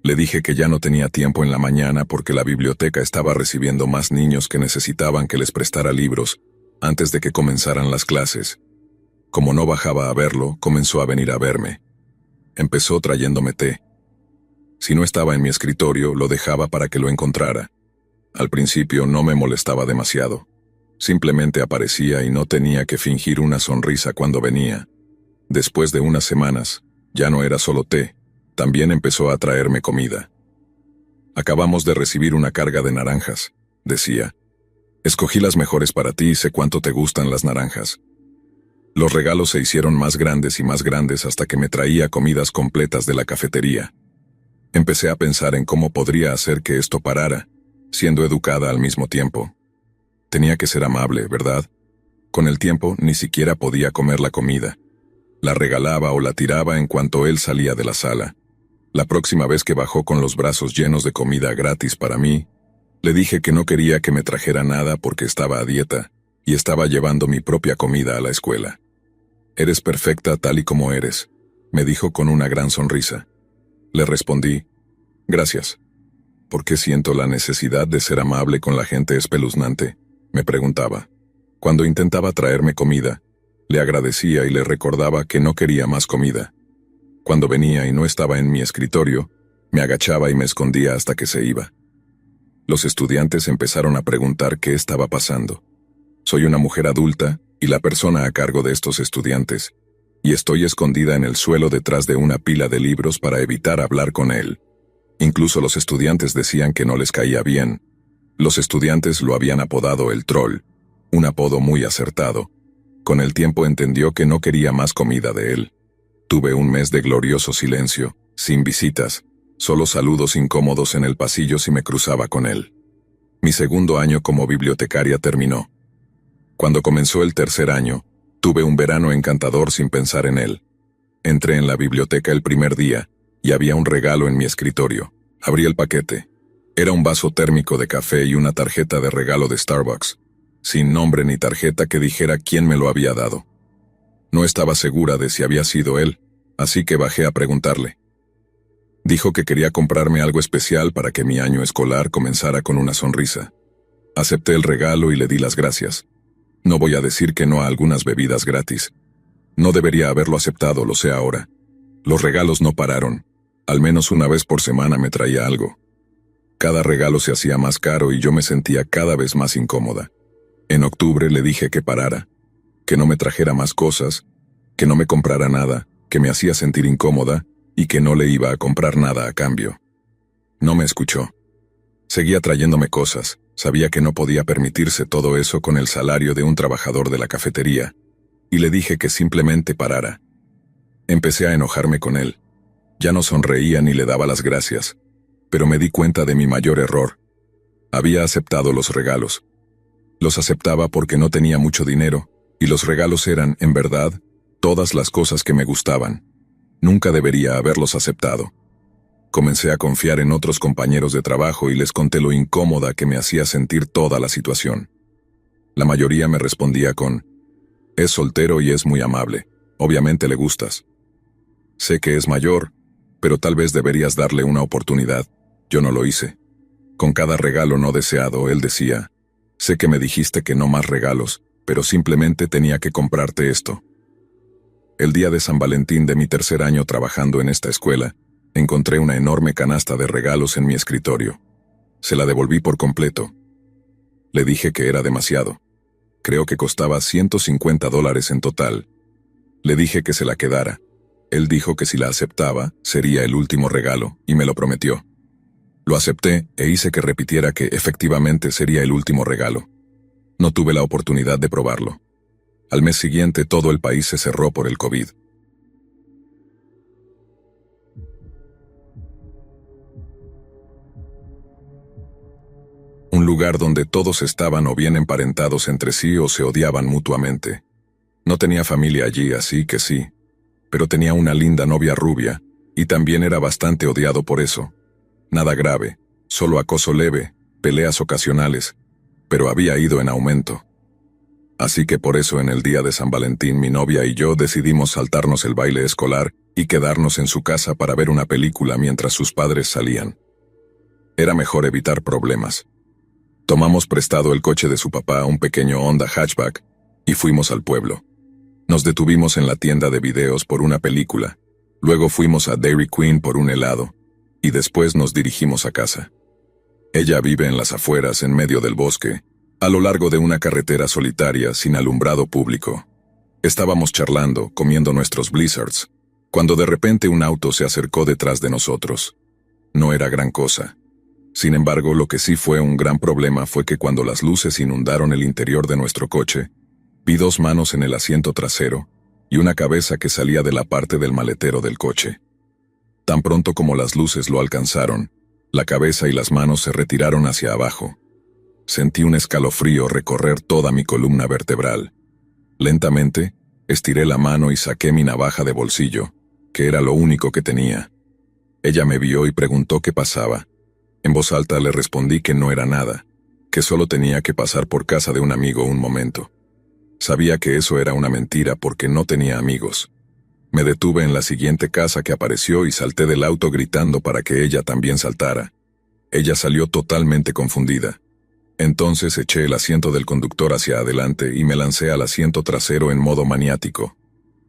Le dije que ya no tenía tiempo en la mañana porque la biblioteca estaba recibiendo más niños que necesitaban que les prestara libros antes de que comenzaran las clases. Como no bajaba a verlo, comenzó a venir a verme. Empezó trayéndome té. Si no estaba en mi escritorio, lo dejaba para que lo encontrara. Al principio no me molestaba demasiado. Simplemente aparecía y no tenía que fingir una sonrisa cuando venía. Después de unas semanas, ya no era solo té, también empezó a traerme comida. Acabamos de recibir una carga de naranjas, decía. Escogí las mejores para ti y sé cuánto te gustan las naranjas. Los regalos se hicieron más grandes y más grandes hasta que me traía comidas completas de la cafetería. Empecé a pensar en cómo podría hacer que esto parara, siendo educada al mismo tiempo. Tenía que ser amable, ¿verdad? Con el tiempo ni siquiera podía comer la comida. La regalaba o la tiraba en cuanto él salía de la sala. La próxima vez que bajó con los brazos llenos de comida gratis para mí, le dije que no quería que me trajera nada porque estaba a dieta y estaba llevando mi propia comida a la escuela. Eres perfecta tal y como eres, me dijo con una gran sonrisa. Le respondí, gracias. ¿Por qué siento la necesidad de ser amable con la gente espeluznante?, me preguntaba. Cuando intentaba traerme comida, le agradecía y le recordaba que no quería más comida. Cuando venía y no estaba en mi escritorio, me agachaba y me escondía hasta que se iba. Los estudiantes empezaron a preguntar qué estaba pasando. Soy una mujer adulta y la persona a cargo de estos estudiantes, y estoy escondida en el suelo detrás de una pila de libros para evitar hablar con él. Incluso los estudiantes decían que no les caía bien. Los estudiantes lo habían apodado el troll, un apodo muy acertado. Con el tiempo entendió que no quería más comida de él. Tuve un mes de glorioso silencio, sin visitas, solo saludos incómodos en el pasillo si me cruzaba con él. Mi segundo año como bibliotecaria terminó. Cuando comenzó el tercer año, tuve un verano encantador sin pensar en él. Entré en la biblioteca el primer día, y había un regalo en mi escritorio. Abrí el paquete. Era un vaso térmico de café y una tarjeta de regalo de Starbucks, sin nombre ni tarjeta que dijera quién me lo había dado. No estaba segura de si había sido él, así que bajé a preguntarle. Dijo que quería comprarme algo especial para que mi año escolar comenzara con una sonrisa. Acepté el regalo y le di las gracias. No voy a decir que no a algunas bebidas gratis. No debería haberlo aceptado, lo sé ahora. Los regalos no pararon. Al menos una vez por semana me traía algo. Cada regalo se hacía más caro y yo me sentía cada vez más incómoda. En octubre le dije que parara, que no me trajera más cosas, que no me comprara nada, que me hacía sentir incómoda y que no le iba a comprar nada a cambio. No me escuchó. Seguía trayéndome cosas. Sabía que no podía permitirse todo eso con el salario de un trabajador de la cafetería, y le dije que simplemente parara. Empecé a enojarme con él. Ya no sonreía ni le daba las gracias, pero me di cuenta de mi mayor error. Había aceptado los regalos. Los aceptaba porque no tenía mucho dinero, y los regalos eran, en verdad, todas las cosas que me gustaban. Nunca debería haberlos aceptado. Comencé a confiar en otros compañeros de trabajo y les conté lo incómoda que me hacía sentir toda la situación. La mayoría me respondía con: es soltero y es muy amable, obviamente le gustas. Sé que es mayor, pero tal vez deberías darle una oportunidad. Yo no lo hice. Con cada regalo no deseado, él decía: sé que me dijiste que no más regalos, pero simplemente tenía que comprarte esto. El día de San Valentín de mi tercer año trabajando en esta escuela, encontré una enorme canasta de regalos en mi escritorio. Se la devolví por completo. Le dije que era demasiado. Creo que costaba $150 en total. Le dije que se la quedara. Él dijo que si la aceptaba, sería el último regalo, y me lo prometió. Lo acepté e hice que repitiera que efectivamente sería el último regalo. No tuve la oportunidad de probarlo. Al mes siguiente todo el país se cerró por el COVID. Un lugar donde todos estaban o bien emparentados entre sí o se odiaban mutuamente. No tenía familia allí, así que sí, pero tenía una linda novia rubia, y también era bastante odiado por eso. Nada grave, solo acoso leve, peleas ocasionales, pero había ido en aumento. Así que por eso en el día de San Valentín mi novia y yo decidimos saltarnos el baile escolar y quedarnos en su casa para ver una película mientras sus padres salían. Era mejor evitar problemas. Tomamos prestado el coche de su papá, un pequeño Honda hatchback, y fuimos al pueblo. Nos detuvimos en la tienda de videos por una película, luego fuimos a Dairy Queen por un helado, y después nos dirigimos a casa. Ella vive en las afueras, en medio del bosque, a lo largo de una carretera solitaria sin alumbrado público. Estábamos charlando, comiendo nuestros blizzards, cuando de repente un auto se acercó detrás de nosotros. No era gran cosa. Sin embargo, lo que sí fue un gran problema fue que cuando las luces inundaron el interior de nuestro coche, vi dos manos en el asiento trasero y una cabeza que salía de la parte del maletero del coche. Tan pronto como las luces lo alcanzaron, la cabeza y las manos se retiraron hacia abajo. Sentí un escalofrío recorrer toda mi columna vertebral. Lentamente, estiré la mano y saqué mi navaja de bolsillo, que era lo único que tenía. Ella me vio y preguntó qué pasaba. En voz alta le respondí que no era nada, que solo tenía que pasar por casa de un amigo un momento. Sabía que eso era una mentira porque no tenía amigos. Me detuve en la siguiente casa que apareció y salté del auto gritando para que ella también saltara. Ella salió totalmente confundida. Entonces eché el asiento del conductor hacia adelante y me lancé al asiento trasero en modo maniático.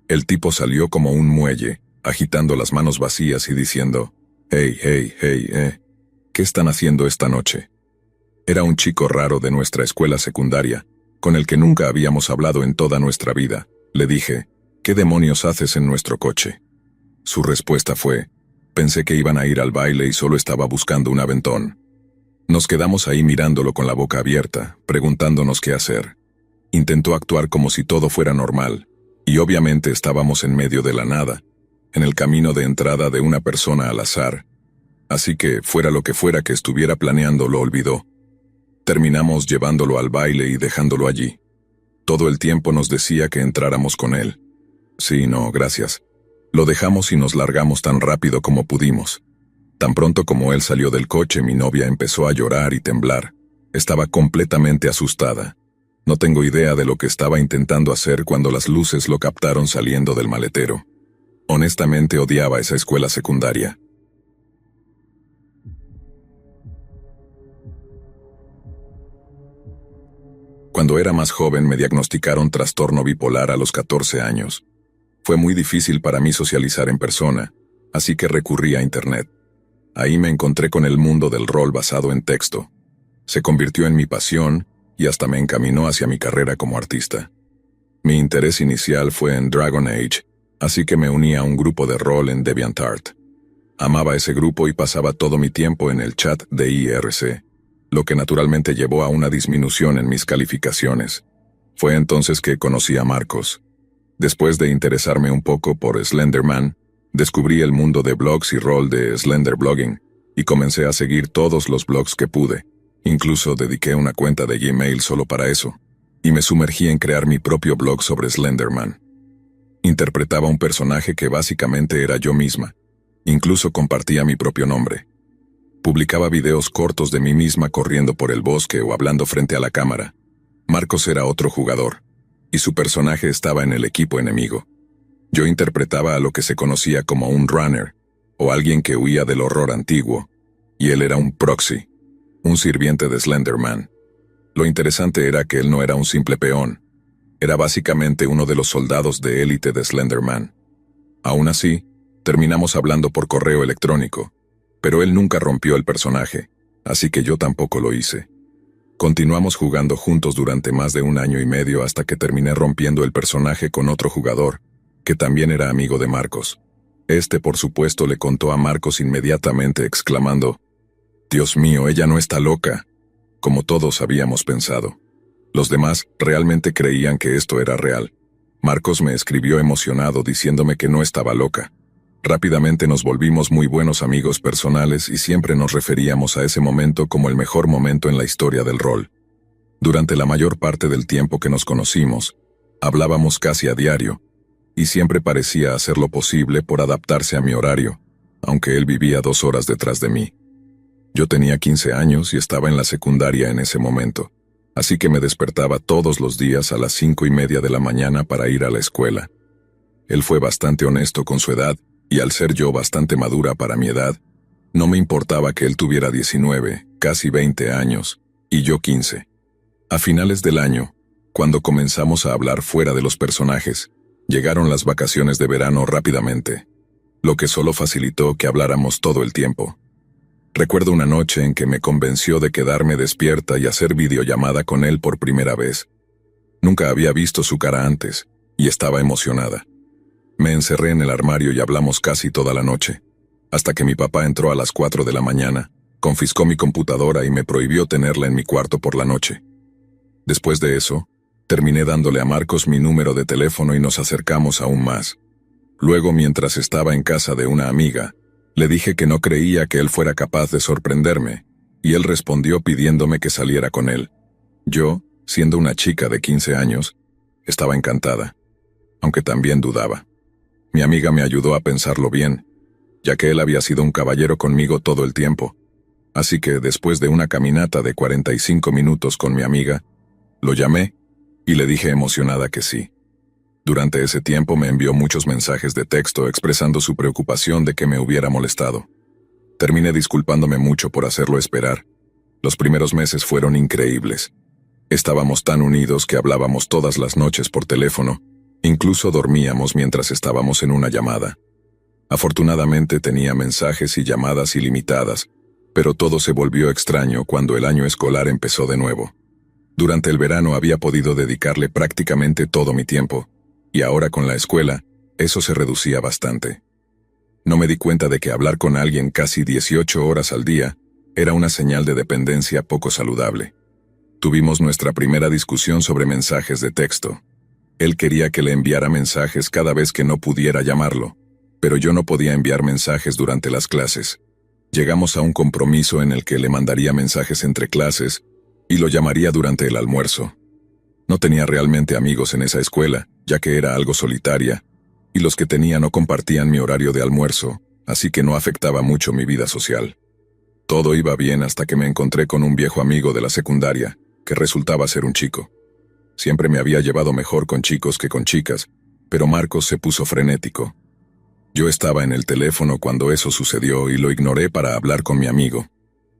El tipo salió como un muelle, agitando las manos vacías y diciendo: «Hey, hey, hey, ¿qué están haciendo esta noche?». Era un chico raro de nuestra escuela secundaria, con el que nunca habíamos hablado en toda nuestra vida. Le dije: «¿Qué demonios haces en nuestro coche?». Su respuesta fue: «Pensé que iban a ir al baile y solo estaba buscando un aventón». Nos quedamos ahí mirándolo con la boca abierta, preguntándonos qué hacer. Intentó actuar como si todo fuera normal, y obviamente estábamos en medio de la nada, en el camino de entrada de una persona al azar. Así que, fuera lo que fuera que estuviera planeando, lo olvidó. Terminamos llevándolo al baile y dejándolo allí. Todo el tiempo nos decía que entráramos con él. Sí, no, gracias. Lo dejamos y nos largamos tan rápido como pudimos. Tan pronto como él salió del coche, mi novia empezó a llorar y temblar. Estaba completamente asustada. No tengo idea de lo que estaba intentando hacer cuando las luces lo captaron saliendo del maletero. Honestamente odiaba esa escuela secundaria. Cuando era más joven me diagnosticaron trastorno bipolar a los 14 años. Fue muy difícil para mí socializar en persona, así que recurrí a Internet. Ahí me encontré con el mundo del rol basado en texto. Se convirtió en mi pasión y hasta me encaminó hacia mi carrera como artista. Mi interés inicial fue en Dragon Age, así que me uní a un grupo de rol en DeviantArt. Amaba ese grupo y pasaba todo mi tiempo en el chat de IRC, lo que naturalmente llevó a una disminución en mis calificaciones. Fue entonces que conocí a Marcos. Después de interesarme un poco por Slenderman, descubrí el mundo de blogs y rol de Slender Blogging, y comencé a seguir todos los blogs que pude. Incluso dediqué una cuenta de Gmail solo para eso, y me sumergí en crear mi propio blog sobre Slenderman. Interpretaba un personaje que básicamente era yo misma. Incluso compartía mi propio nombre. Publicaba videos cortos de mí misma corriendo por el bosque o hablando frente a la cámara. Marcos era otro jugador, y su personaje estaba en el equipo enemigo. Yo interpretaba a lo que se conocía como un runner, o alguien que huía del horror antiguo, y él era un proxy, un sirviente de Slenderman. Lo interesante era que él no era un simple peón, era básicamente uno de los soldados de élite de Slenderman. Aún así, terminamos hablando por correo electrónico, pero él nunca rompió el personaje, así que yo tampoco lo hice. Continuamos jugando juntos durante más de 1 año y medio hasta que terminé rompiendo el personaje con otro jugador, que también era amigo de Marcos. Este, por supuesto, le contó a Marcos inmediatamente exclamando: «Dios mío, ella no está loca», como todos habíamos pensado. Los demás realmente creían que esto era real. Marcos me escribió emocionado diciéndome que no estaba loca. Rápidamente nos volvimos muy buenos amigos personales y siempre nos referíamos a ese momento como el mejor momento en la historia del rol. Durante la mayor parte del tiempo que nos conocimos, hablábamos casi a diario, y siempre parecía hacer lo posible por adaptarse a mi horario, aunque él vivía 2 horas detrás de mí. Yo tenía 15 años y estaba en la secundaria en ese momento, así que me despertaba todos los días a las 5:30 de la mañana para ir a la escuela. Él fue bastante honesto con su edad, y al ser yo bastante madura para mi edad, no me importaba que él tuviera 19, casi 20 años, y yo 15. A finales del año, cuando comenzamos a hablar fuera de los personajes, llegaron las vacaciones de verano rápidamente, lo que solo facilitó que habláramos todo el tiempo. Recuerdo una noche en que me convenció de quedarme despierta y hacer videollamada con él por primera vez. Nunca había visto su cara antes, y estaba emocionada. Me encerré en el armario y hablamos casi toda la noche, hasta que mi papá entró a las 4 de la mañana, confiscó mi computadora y me prohibió tenerla en mi cuarto por la noche. Después de eso, terminé dándole a Marcos mi número de teléfono y nos acercamos aún más. Luego, mientras estaba en casa de una amiga, le dije que no creía que él fuera capaz de sorprenderme, y él respondió pidiéndome que saliera con él. Yo, siendo una chica de 15 años, estaba encantada, aunque también dudaba. Mi amiga me ayudó a pensarlo bien, ya que él había sido un caballero conmigo todo el tiempo. Así que después de una caminata de 45 minutos con mi amiga, lo llamé y le dije emocionada que sí. Durante ese tiempo me envió muchos mensajes de texto expresando su preocupación de que me hubiera molestado. Terminé disculpándome mucho por hacerlo esperar. Los primeros meses fueron increíbles. Estábamos tan unidos que hablábamos todas las noches por teléfono. Incluso dormíamos mientras estábamos en una llamada. Afortunadamente tenía mensajes y llamadas ilimitadas, pero todo se volvió extraño cuando el año escolar empezó de nuevo. Durante el verano había podido dedicarle prácticamente todo mi tiempo, y ahora con la escuela, eso se reducía bastante. No me di cuenta de que hablar con alguien casi 18 horas al día era una señal de dependencia poco saludable. Tuvimos nuestra primera discusión sobre mensajes de texto. Él quería que le enviara mensajes cada vez que no pudiera llamarlo, pero yo no podía enviar mensajes durante las clases. Llegamos a un compromiso en el que le mandaría mensajes entre clases y lo llamaría durante el almuerzo. No tenía realmente amigos en esa escuela, ya que era algo solitaria, y los que tenía no compartían mi horario de almuerzo, así que no afectaba mucho mi vida social. Todo iba bien hasta que me encontré con un viejo amigo de la secundaria, que resultaba ser un chico. Siempre me había llevado mejor con chicos que con chicas, pero Marcos se puso frenético. Yo estaba en el teléfono cuando eso sucedió y lo ignoré para hablar con mi amigo.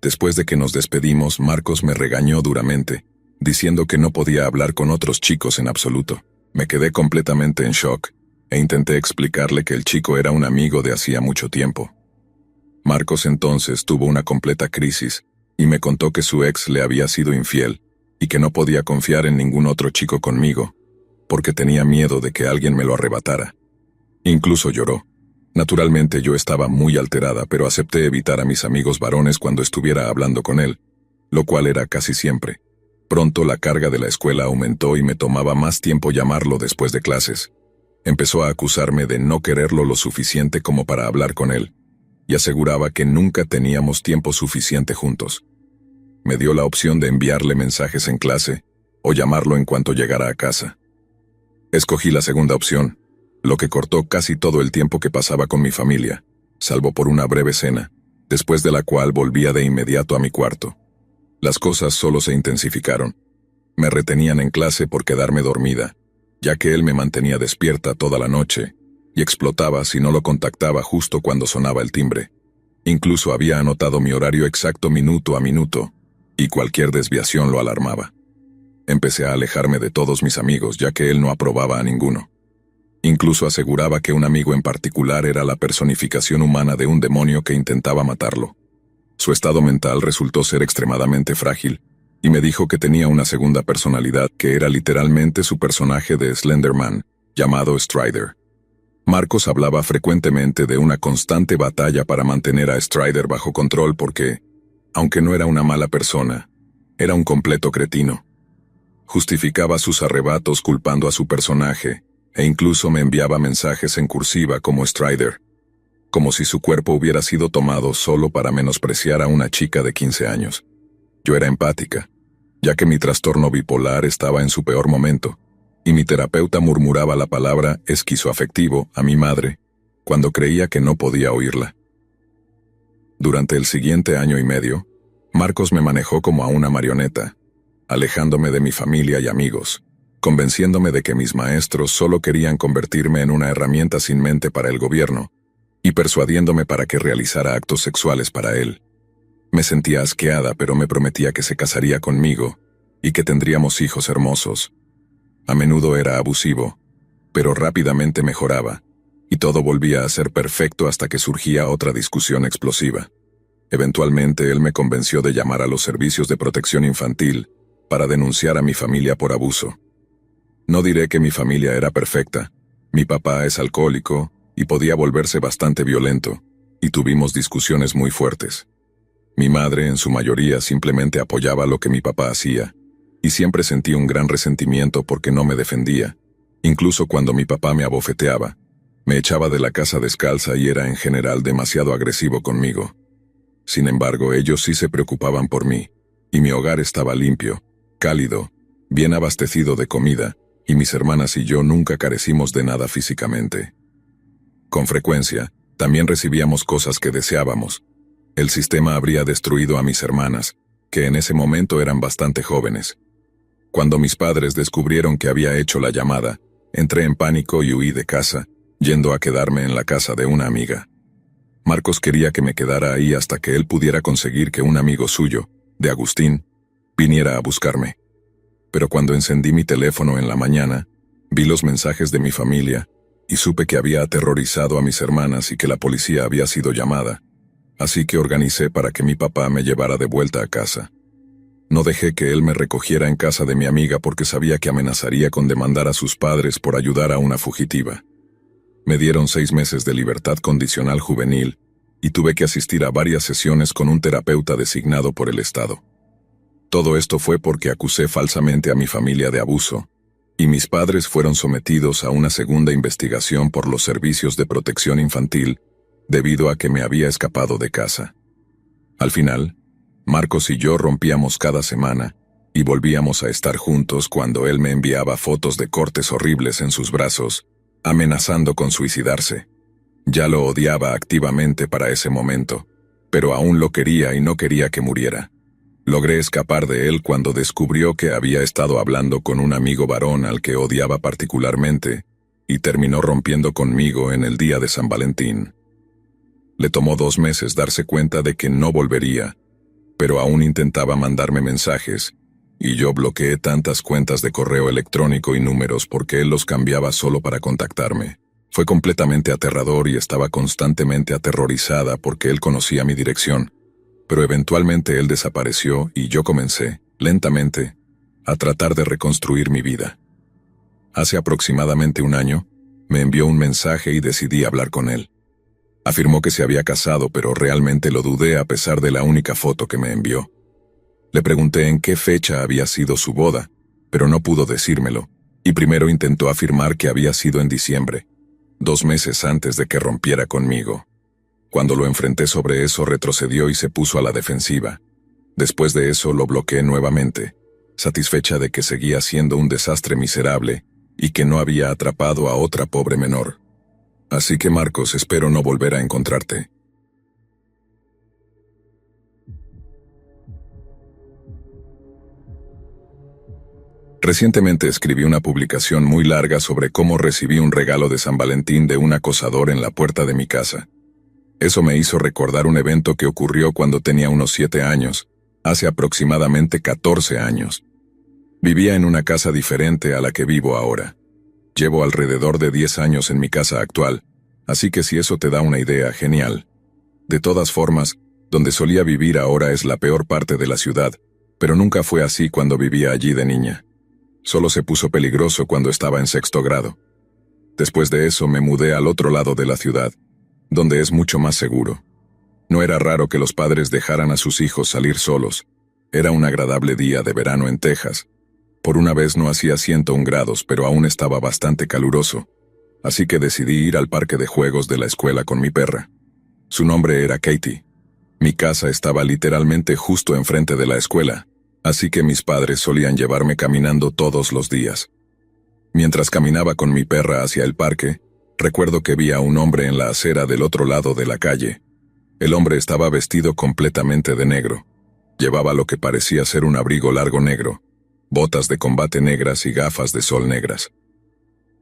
Después de que nos despedimos, Marcos me regañó duramente, diciendo que no podía hablar con otros chicos en absoluto. Me quedé completamente en shock e intenté explicarle que el chico era un amigo de hacía mucho tiempo. Marcos entonces tuvo una completa crisis y me contó que su ex le había sido infiel y que no podía confiar en ningún otro chico conmigo, porque tenía miedo de que alguien me lo arrebatara. Incluso lloró. Naturalmente yo estaba muy alterada, pero acepté evitar a mis amigos varones cuando estuviera hablando con él, lo cual era casi siempre. Pronto la carga de la escuela aumentó y me tomaba más tiempo llamarlo después de clases. Empezó a acusarme de no quererlo lo suficiente como para hablar con él, y aseguraba que nunca teníamos tiempo suficiente juntos. Me dio la opción de enviarle mensajes en clase o llamarlo en cuanto llegara a casa. Escogí la segunda opción, lo que cortó casi todo el tiempo que pasaba con mi familia, salvo por una breve cena, después de la cual volvía de inmediato a mi cuarto. Las cosas solo se intensificaron. Me retenían en clase por quedarme dormida, ya que él me mantenía despierta toda la noche, y explotaba si no lo contactaba justo cuando sonaba el timbre. Incluso había anotado mi horario exacto minuto a minuto, y cualquier desviación lo alarmaba. Empecé a alejarme de todos mis amigos, ya que él no aprobaba a ninguno. Incluso aseguraba que un amigo en particular era la personificación humana de un demonio que intentaba matarlo. Su estado mental resultó ser extremadamente frágil, y me dijo que tenía una segunda personalidad que era literalmente su personaje de Slenderman, llamado Strider. Marcos hablaba frecuentemente de una constante batalla para mantener a Strider bajo control porque, aunque no era una mala persona, era un completo cretino. Justificaba sus arrebatos culpando a su personaje, e incluso me enviaba mensajes en cursiva como Strider, como si su cuerpo hubiera sido tomado solo para menospreciar a una chica de 15 años. Yo era empática, ya que mi trastorno bipolar estaba en su peor momento, y mi terapeuta murmuraba la palabra esquizoafectivo a mi madre, cuando creía que no podía oírla. Durante el siguiente año y medio, Marcos me manejó como a una marioneta, alejándome de mi familia y amigos, convenciéndome de que mis maestros solo querían convertirme en una herramienta sin mente para el gobierno, y persuadiéndome para que realizara actos sexuales para él. Me sentía asqueada, pero me prometía que se casaría conmigo y que tendríamos hijos hermosos. A menudo era abusivo, pero rápidamente mejoraba, y todo volvía a ser perfecto hasta que surgía otra discusión explosiva. Eventualmente él me convenció de llamar a los servicios de protección infantil para denunciar a mi familia por abuso. No diré que mi familia era perfecta. Mi papá es alcohólico y podía volverse bastante violento, y tuvimos discusiones muy fuertes. Mi madre, en su mayoría, simplemente apoyaba lo que mi papá hacía, y siempre sentí un gran resentimiento porque no me defendía. Incluso cuando mi papá me abofeteaba, me echaba de la casa descalza y era en general demasiado agresivo conmigo. Sin embargo, ellos sí se preocupaban por mí, y mi hogar estaba limpio, cálido, bien abastecido de comida, y mis hermanas y yo nunca carecimos de nada físicamente. Con frecuencia, también recibíamos cosas que deseábamos. El sistema habría destruido a mis hermanas, que en ese momento eran bastante jóvenes. Cuando mis padres descubrieron que había hecho la llamada, entré en pánico y huí de casa, yendo a quedarme en la casa de una amiga. Marcos quería que me quedara ahí hasta que él pudiera conseguir que un amigo suyo, de Agustín, viniera a buscarme. Pero cuando encendí mi teléfono en la mañana, vi los mensajes de mi familia, y supe que había aterrorizado a mis hermanas y que la policía había sido llamada. Así que organicé para que mi papá me llevara de vuelta a casa. No dejé que él me recogiera en casa de mi amiga porque sabía que amenazaría con demandar a sus padres por ayudar a una fugitiva. Me dieron 6 meses de libertad condicional juvenil, y tuve que asistir a varias sesiones con un terapeuta designado por el Estado. Todo esto fue porque acusé falsamente a mi familia de abuso, y mis padres fueron sometidos a una segunda investigación por los servicios de protección infantil, debido a que me había escapado de casa. Al final, Marcos y yo rompíamos cada semana, y volvíamos a estar juntos cuando él me enviaba fotos de cortes horribles en sus brazos, amenazando con suicidarse. Ya lo odiaba activamente para ese momento, pero aún lo quería y no quería que muriera. Logré escapar de él cuando descubrió que había estado hablando con un amigo varón al que odiaba particularmente, y terminó rompiendo conmigo en el día de San Valentín. Le tomó 2 meses darse cuenta de que no volvería, pero aún intentaba mandarme mensajes, y yo bloqueé tantas cuentas de correo electrónico y números porque él los cambiaba solo para contactarme. Fue completamente aterrador y estaba constantemente aterrorizada porque él conocía mi dirección. Pero eventualmente él desapareció y yo comencé, lentamente, a tratar de reconstruir mi vida. Hace aproximadamente un año, me envió un mensaje y decidí hablar con él. Afirmó que se había casado, pero realmente lo dudé a pesar de la única foto que me envió. Le pregunté en qué fecha había sido su boda, pero no pudo decírmelo, y primero intentó afirmar que había sido en diciembre, 2 meses antes de que rompiera conmigo. Cuando lo enfrenté sobre eso, retrocedió y se puso a la defensiva. Después de eso lo bloqueé nuevamente, satisfecha de que seguía siendo un desastre miserable y que no había atrapado a otra pobre menor. Así que Marcos, espero no volver a encontrarte. Recientemente escribí una publicación muy larga sobre cómo recibí un regalo de San Valentín de un acosador en la puerta de mi casa. Eso me hizo recordar un evento que ocurrió cuando tenía unos 7 años, hace aproximadamente 14 años. Vivía en una casa diferente a la que vivo ahora. Llevo alrededor de 10 años en mi casa actual, así que si eso te da una idea, genial. De todas formas, donde solía vivir ahora es la peor parte de la ciudad, pero nunca fue así cuando vivía allí de niña. Solo se puso peligroso cuando estaba en 6º grado. Después de eso me mudé al otro lado de la ciudad, donde es mucho más seguro. No era raro que los padres dejaran a sus hijos salir solos. Era un agradable día de verano en Texas. Por una vez no hacía 101 grados, pero aún estaba bastante caluroso, así que decidí ir al parque de juegos de la escuela con mi perra. Su nombre era Katie. Mi casa estaba literalmente justo enfrente de la escuela, así que mis padres solían llevarme caminando todos los días. Mientras caminaba con mi perra hacia el parque, recuerdo que vi a un hombre en la acera del otro lado de la calle. El hombre estaba vestido completamente de negro. Llevaba lo que parecía ser un abrigo largo negro, botas de combate negras y gafas de sol negras.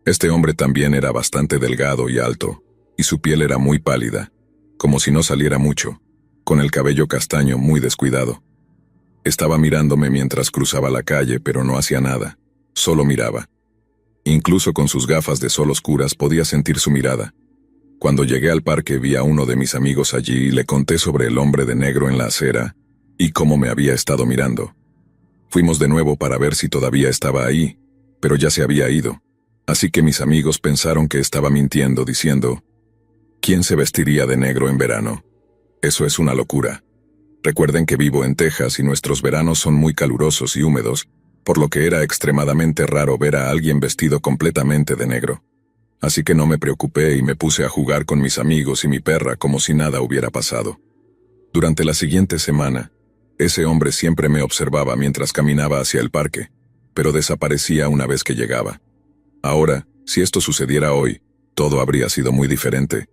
Este hombre también era bastante delgado y alto, y su piel era muy pálida, como si no saliera mucho, con el cabello castaño muy descuidado. Estaba mirándome mientras cruzaba la calle, pero no hacía nada, solo miraba. Incluso con sus gafas de sol oscuras podía sentir su mirada. Cuando llegué al parque vi a uno de mis amigos allí y le conté sobre el hombre de negro en la acera y cómo me había estado mirando. Fuimos de nuevo para ver si todavía estaba ahí, pero ya se había ido, así que mis amigos pensaron que estaba mintiendo diciendo, ¿quién se vestiría de negro en verano? Eso es una locura. Recuerden que vivo en Texas y nuestros veranos son muy calurosos y húmedos, por lo que era extremadamente raro ver a alguien vestido completamente de negro. Así que no me preocupé y me puse a jugar con mis amigos y mi perra como si nada hubiera pasado. Durante la siguiente semana, ese hombre siempre me observaba mientras caminaba hacia el parque, pero desaparecía una vez que llegaba. Ahora, si esto sucediera hoy, todo habría sido muy diferente,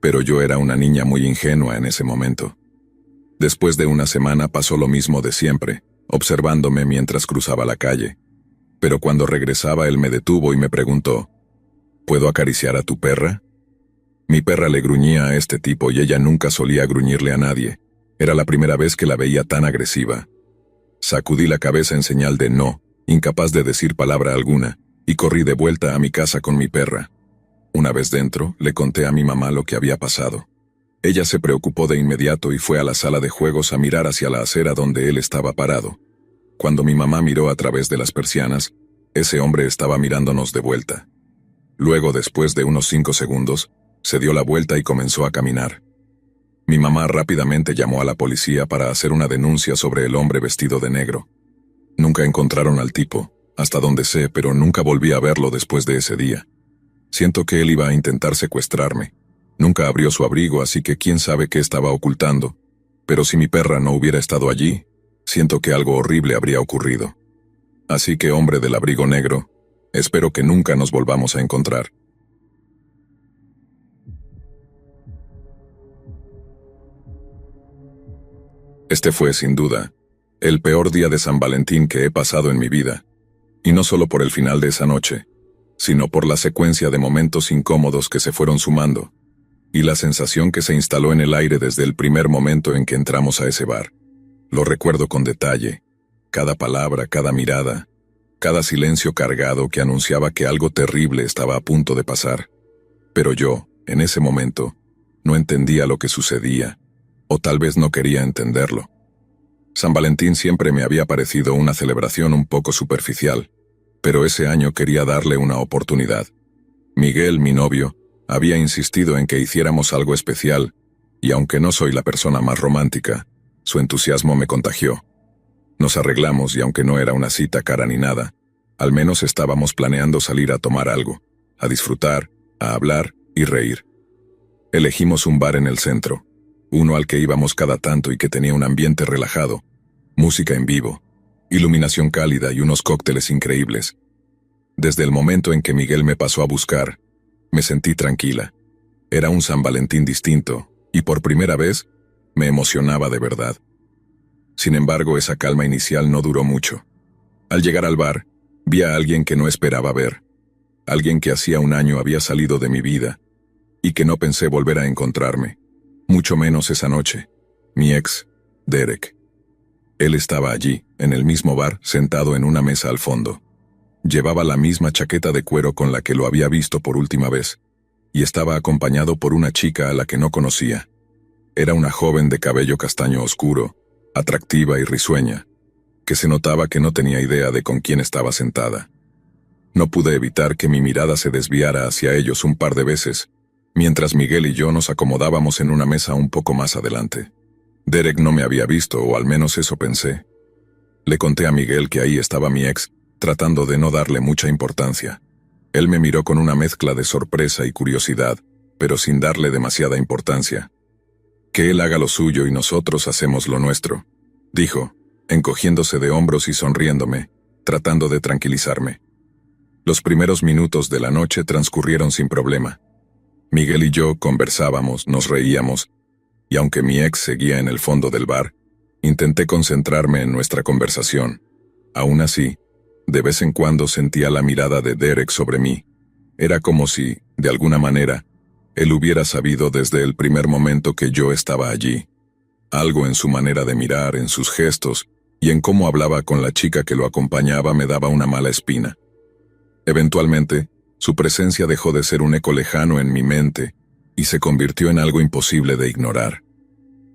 pero yo era una niña muy ingenua en ese momento. Después de una semana pasó lo mismo de siempre, observándome mientras cruzaba la calle. Pero cuando regresaba él me detuvo y me preguntó, ¿puedo acariciar a tu perra? Mi perra le gruñía a este tipo y ella nunca solía gruñirle a nadie. Era la primera vez que la veía tan agresiva. Sacudí la cabeza en señal de no, incapaz de decir palabra alguna, y corrí de vuelta a mi casa con mi perra. Una vez dentro, le conté a mi mamá lo que había pasado. Ella se preocupó de inmediato y fue a la sala de juegos a mirar hacia la acera donde él estaba parado. Cuando mi mamá miró a través de las persianas, ese hombre estaba mirándonos de vuelta. Luego, después de unos 5 segundos, se dio la vuelta y comenzó a caminar. Mi mamá rápidamente llamó a la policía para hacer una denuncia sobre el hombre vestido de negro. Nunca encontraron al tipo, hasta donde sé, pero nunca volví a verlo después de ese día. Siento que él iba a intentar secuestrarme. Nunca abrió su abrigo, así que quién sabe qué estaba ocultando. Pero si mi perra no hubiera estado allí, siento que algo horrible habría ocurrido. Así que, hombre del abrigo negro, espero que nunca nos volvamos a encontrar. Este fue, sin duda, el peor día de San Valentín que he pasado en mi vida. Y no solo por el final de esa noche, sino por la secuencia de momentos incómodos que se fueron sumando, y la sensación que se instaló en el aire desde el primer momento en que entramos a ese bar. Lo recuerdo con detalle. cada palabra, cada mirada, cada silencio cargado que anunciaba que algo terrible estaba a punto de pasar. Pero yo, en ese momento, no entendía lo que sucedía, o tal vez no quería entenderlo. San Valentín siempre me había parecido una celebración un poco superficial, pero ese año quería darle una oportunidad. Miguel, mi novio, había insistido en que hiciéramos algo especial, y aunque no soy la persona más romántica, su entusiasmo me contagió. Nos arreglamos y aunque no era una cita cara ni nada, al menos estábamos planeando salir a tomar algo, a disfrutar, a hablar y reír. Elegimos un bar en el centro, uno al que íbamos cada tanto y que tenía un ambiente relajado, música en vivo, iluminación cálida y unos cócteles increíbles. Desde el momento en que Miguel me pasó a buscar, me sentí tranquila. Era un San Valentín distinto, y por primera vez, me emocionaba de verdad. Sin embargo, esa calma inicial no duró mucho. Al llegar al bar, vi a alguien que no esperaba ver. Alguien que hacía un año había salido de mi vida, y que no pensé volver a encontrarme, mucho menos esa noche. Mi ex, Derek. Él estaba allí, en el mismo bar, sentado en una mesa al fondo. Llevaba la misma chaqueta de cuero con la que lo había visto por última vez, y estaba acompañado por una chica a la que no conocía. Era una joven de cabello castaño oscuro, atractiva y risueña, que se notaba que no tenía idea de con quién estaba sentada. No pude evitar que mi mirada se desviara hacia ellos un par de veces, mientras Miguel y yo nos acomodábamos en una mesa un poco más adelante. Derek no me había visto, o al menos eso pensé. Le conté a Miguel que ahí estaba mi ex, tratando de no darle mucha importancia. Él me miró con una mezcla de sorpresa y curiosidad, pero sin darle demasiada importancia. Que él haga lo suyo y nosotros hacemos lo nuestro, dijo, encogiéndose de hombros y sonriéndome, tratando de tranquilizarme. Los primeros minutos de la noche transcurrieron sin problema. Miguel y yo conversábamos, nos reíamos, y aunque mi ex seguía en el fondo del bar, intenté concentrarme en nuestra conversación. Aún así, de vez en cuando sentía la mirada de Derek sobre mí. Era como si, de alguna manera, él hubiera sabido desde el primer momento que yo estaba allí. Algo en su manera de mirar, en sus gestos, y en cómo hablaba con la chica que lo acompañaba me daba una mala espina. Eventualmente, su presencia dejó de ser un eco lejano en mi mente y se convirtió en algo imposible de ignorar.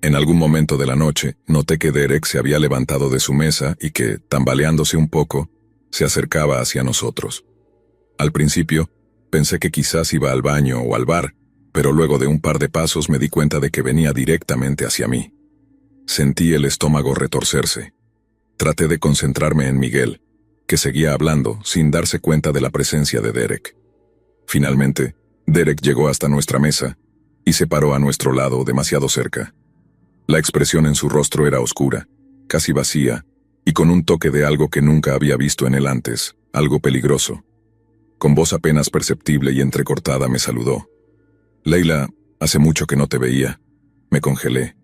En algún momento de la noche, noté que Derek se había levantado de su mesa y que, tambaleándose un poco, se acercaba hacia nosotros. Al principio, pensé que quizás iba al baño o al bar, pero luego de un par de pasos me di cuenta de que venía directamente hacia mí. Sentí el estómago retorcerse. Traté de concentrarme en Miguel, que seguía hablando sin darse cuenta de la presencia de Derek. Finalmente, Derek llegó hasta nuestra mesa y se paró a nuestro lado demasiado cerca. La expresión en su rostro era oscura, casi vacía, y con un toque de algo que nunca había visto en él antes, algo peligroso. Con voz apenas perceptible y entrecortada me saludó. «Leila, hace mucho que no te veía». Me congelé.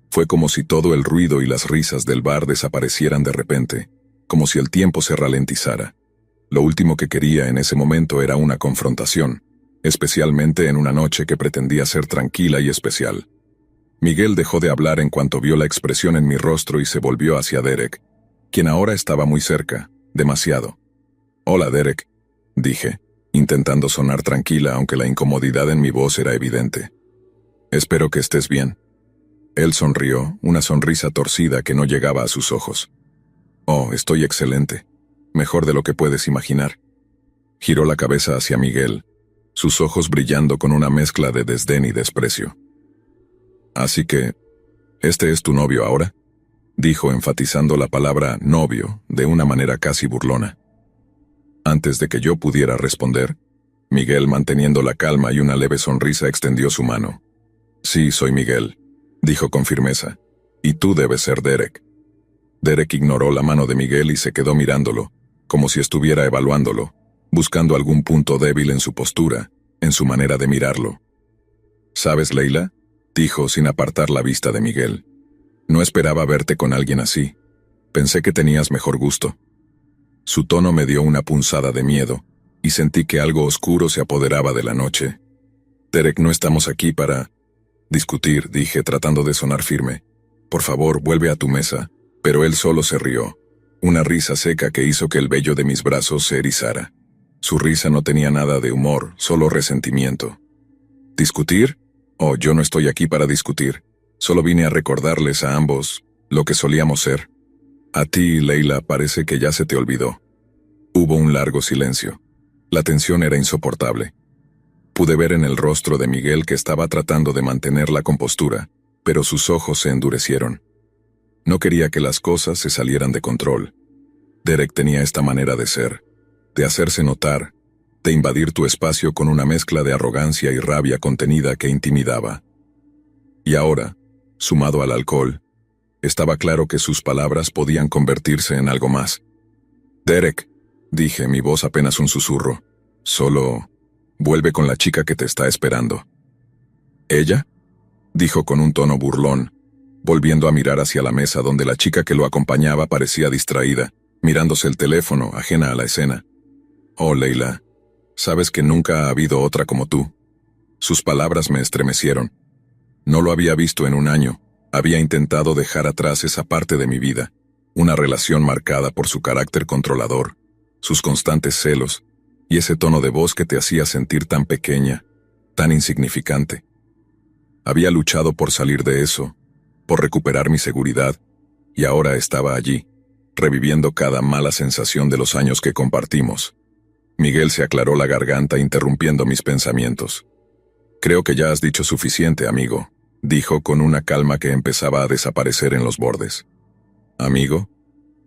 Fue como si todo el ruido y las risas del bar desaparecieran de repente, como si el tiempo se ralentizara. Lo último que quería en ese momento era una confrontación, especialmente en una noche que pretendía ser tranquila y especial. Miguel dejó de hablar en cuanto vio la expresión en mi rostro y se volvió hacia Derek, quien ahora estaba muy cerca, demasiado. «Hola, Derek», dije, intentando sonar tranquila aunque la incomodidad en mi voz era evidente. «Espero que estés bien». Él sonrió, una sonrisa torcida que no llegaba a sus ojos. «Oh, estoy excelente. Mejor de lo que puedes imaginar». Giró la cabeza hacia Miguel, sus ojos brillando con una mezcla de desdén y desprecio. «Así que, ¿este es tu novio ahora?», dijo enfatizando la palabra novio de una manera casi burlona. Antes de que yo pudiera responder, Miguel, manteniendo la calma y una leve sonrisa, extendió su mano. «Sí, soy Miguel», dijo con firmeza, «y tú debes ser Derek». Derek ignoró la mano de Miguel y se quedó mirándolo, como si estuviera evaluándolo, buscando algún punto débil en su postura, en su manera de mirarlo. «¿Sabes, Leila?», dijo sin apartar la vista de Miguel. «No esperaba verte con alguien así. Pensé que tenías mejor gusto». Su tono me dio una punzada de miedo, y sentí que algo oscuro se apoderaba de la noche. «Derek, no estamos aquí para discutir», dije tratando de sonar firme. «Por favor, vuelve a tu mesa». Pero él solo se rió. Una risa seca que hizo que el vello de mis brazos se erizara. Su risa no tenía nada de humor, solo resentimiento. ¿Discutir? Oh, yo no estoy aquí para discutir. Solo vine a recordarles a ambos lo que solíamos ser. A ti, Leila, parece que ya se te olvidó. Hubo un largo silencio. La tensión era insoportable. Pude ver en el rostro de Miguel que estaba tratando de mantener la compostura, pero sus ojos se endurecieron. No quería que las cosas se salieran de control. Derek tenía esta manera de ser, de hacerse notar, de invadir tu espacio con una mezcla de arrogancia y rabia contenida que intimidaba. Y ahora, sumado al alcohol, estaba claro que sus palabras podían convertirse en algo más. «Derek», dije, mi voz apenas un susurro, «solo vuelve con la chica que te está esperando». «¿Ella?», dijo con un tono burlón, volviendo a mirar hacia la mesa donde la chica que lo acompañaba parecía distraída, mirándose el teléfono, ajena a la escena. «Oh, Leila, sabes que nunca ha habido otra como tú». Sus palabras me estremecieron. No lo había visto en un año. Había intentado dejar atrás esa parte de mi vida, una relación marcada por su carácter controlador, sus constantes celos, y ese tono de voz que te hacía sentir tan pequeña, tan insignificante. Había luchado por salir de eso, por recuperar mi seguridad, y ahora estaba allí, reviviendo cada mala sensación de los años que compartimos. Miguel se aclaró la garganta interrumpiendo mis pensamientos. «Creo que ya has dicho suficiente, amigo», dijo con una calma que empezaba a desaparecer en los bordes. «¿Amigo?».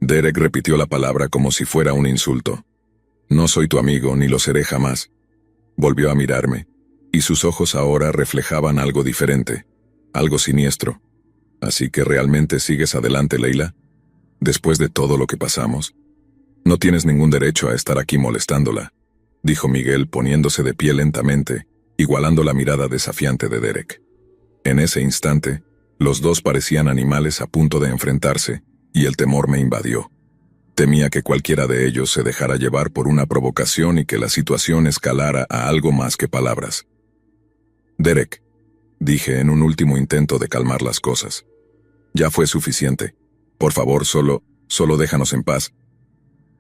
Derek repitió la palabra como si fuera un insulto. «No soy tu amigo, ni lo seré jamás». Volvió a mirarme, y sus ojos ahora reflejaban algo diferente, algo siniestro. «¿Así que realmente sigues adelante, Leila? Después de todo lo que pasamos. No tienes ningún derecho a estar aquí molestándola», dijo Miguel poniéndose de pie lentamente, igualando la mirada desafiante de Derek. En ese instante, los dos parecían animales a punto de enfrentarse, y el temor me invadió. Temía que cualquiera de ellos se dejara llevar por una provocación y que la situación escalara a algo más que palabras. «Derek», dije en un último intento de calmar las cosas. «Ya fue suficiente. Por favor, solo déjanos en paz».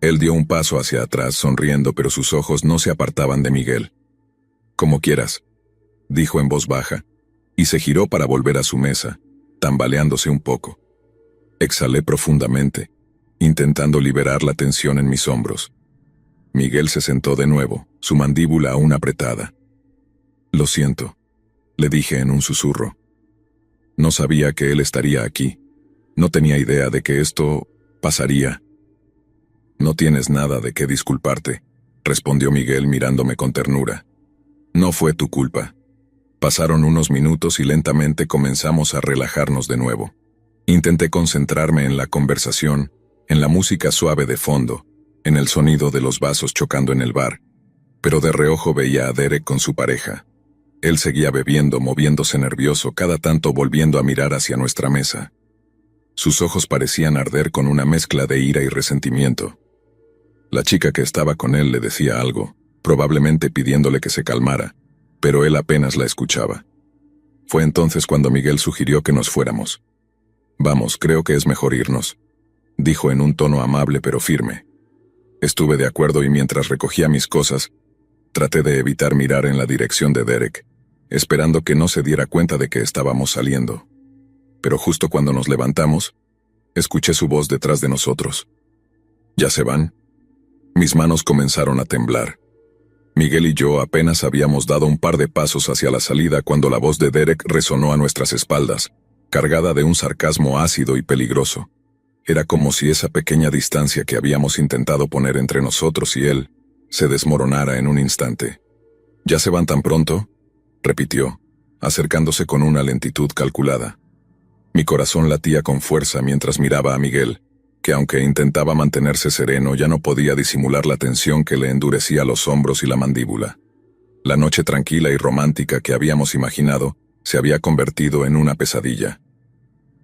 Él dio un paso hacia atrás sonriendo, pero sus ojos no se apartaban de Miguel. «Como quieras», dijo en voz baja, y se giró para volver a su mesa, tambaleándose un poco. Exhalé profundamente, intentando liberar la tensión en mis hombros. Miguel se sentó de nuevo, su mandíbula aún apretada. «Lo siento», le dije en un susurro. No sabía que él estaría aquí. No tenía idea de que esto pasaría. «No tienes nada de qué disculparte», respondió Miguel mirándome con ternura. «No fue tu culpa». Pasaron unos minutos y lentamente comenzamos a relajarnos de nuevo. Intenté concentrarme en la conversación, en la música suave de fondo, en el sonido de los vasos chocando en el bar, pero de reojo veía a Derek con su pareja. Él seguía bebiendo, moviéndose nervioso, cada tanto volviendo a mirar hacia nuestra mesa. Sus ojos parecían arder con una mezcla de ira y resentimiento. La chica que estaba con él le decía algo, probablemente pidiéndole que se calmara, pero él apenas la escuchaba. Fue entonces cuando Miguel sugirió que nos fuéramos. «Vamos, creo que es mejor irnos», dijo en un tono amable pero firme. Estuve de acuerdo y mientras recogía mis cosas, traté de evitar mirar en la dirección de Derek, esperando que no se diera cuenta de que estábamos saliendo. Pero justo cuando nos levantamos, escuché su voz detrás de nosotros. «¿Ya se van?». Mis manos comenzaron a temblar. Miguel y yo apenas habíamos dado un par de pasos hacia la salida cuando la voz de Derek resonó a nuestras espaldas, cargada de un sarcasmo ácido y peligroso. Era como si esa pequeña distancia que habíamos intentado poner entre nosotros y él se desmoronara en un instante. «¿Ya se van tan pronto?», repitió, acercándose con una lentitud calculada. Mi corazón latía con fuerza mientras miraba a Miguel, que aunque intentaba mantenerse sereno ya no podía disimular la tensión que le endurecía los hombros y la mandíbula. La noche tranquila y romántica que habíamos imaginado se había convertido en una pesadilla.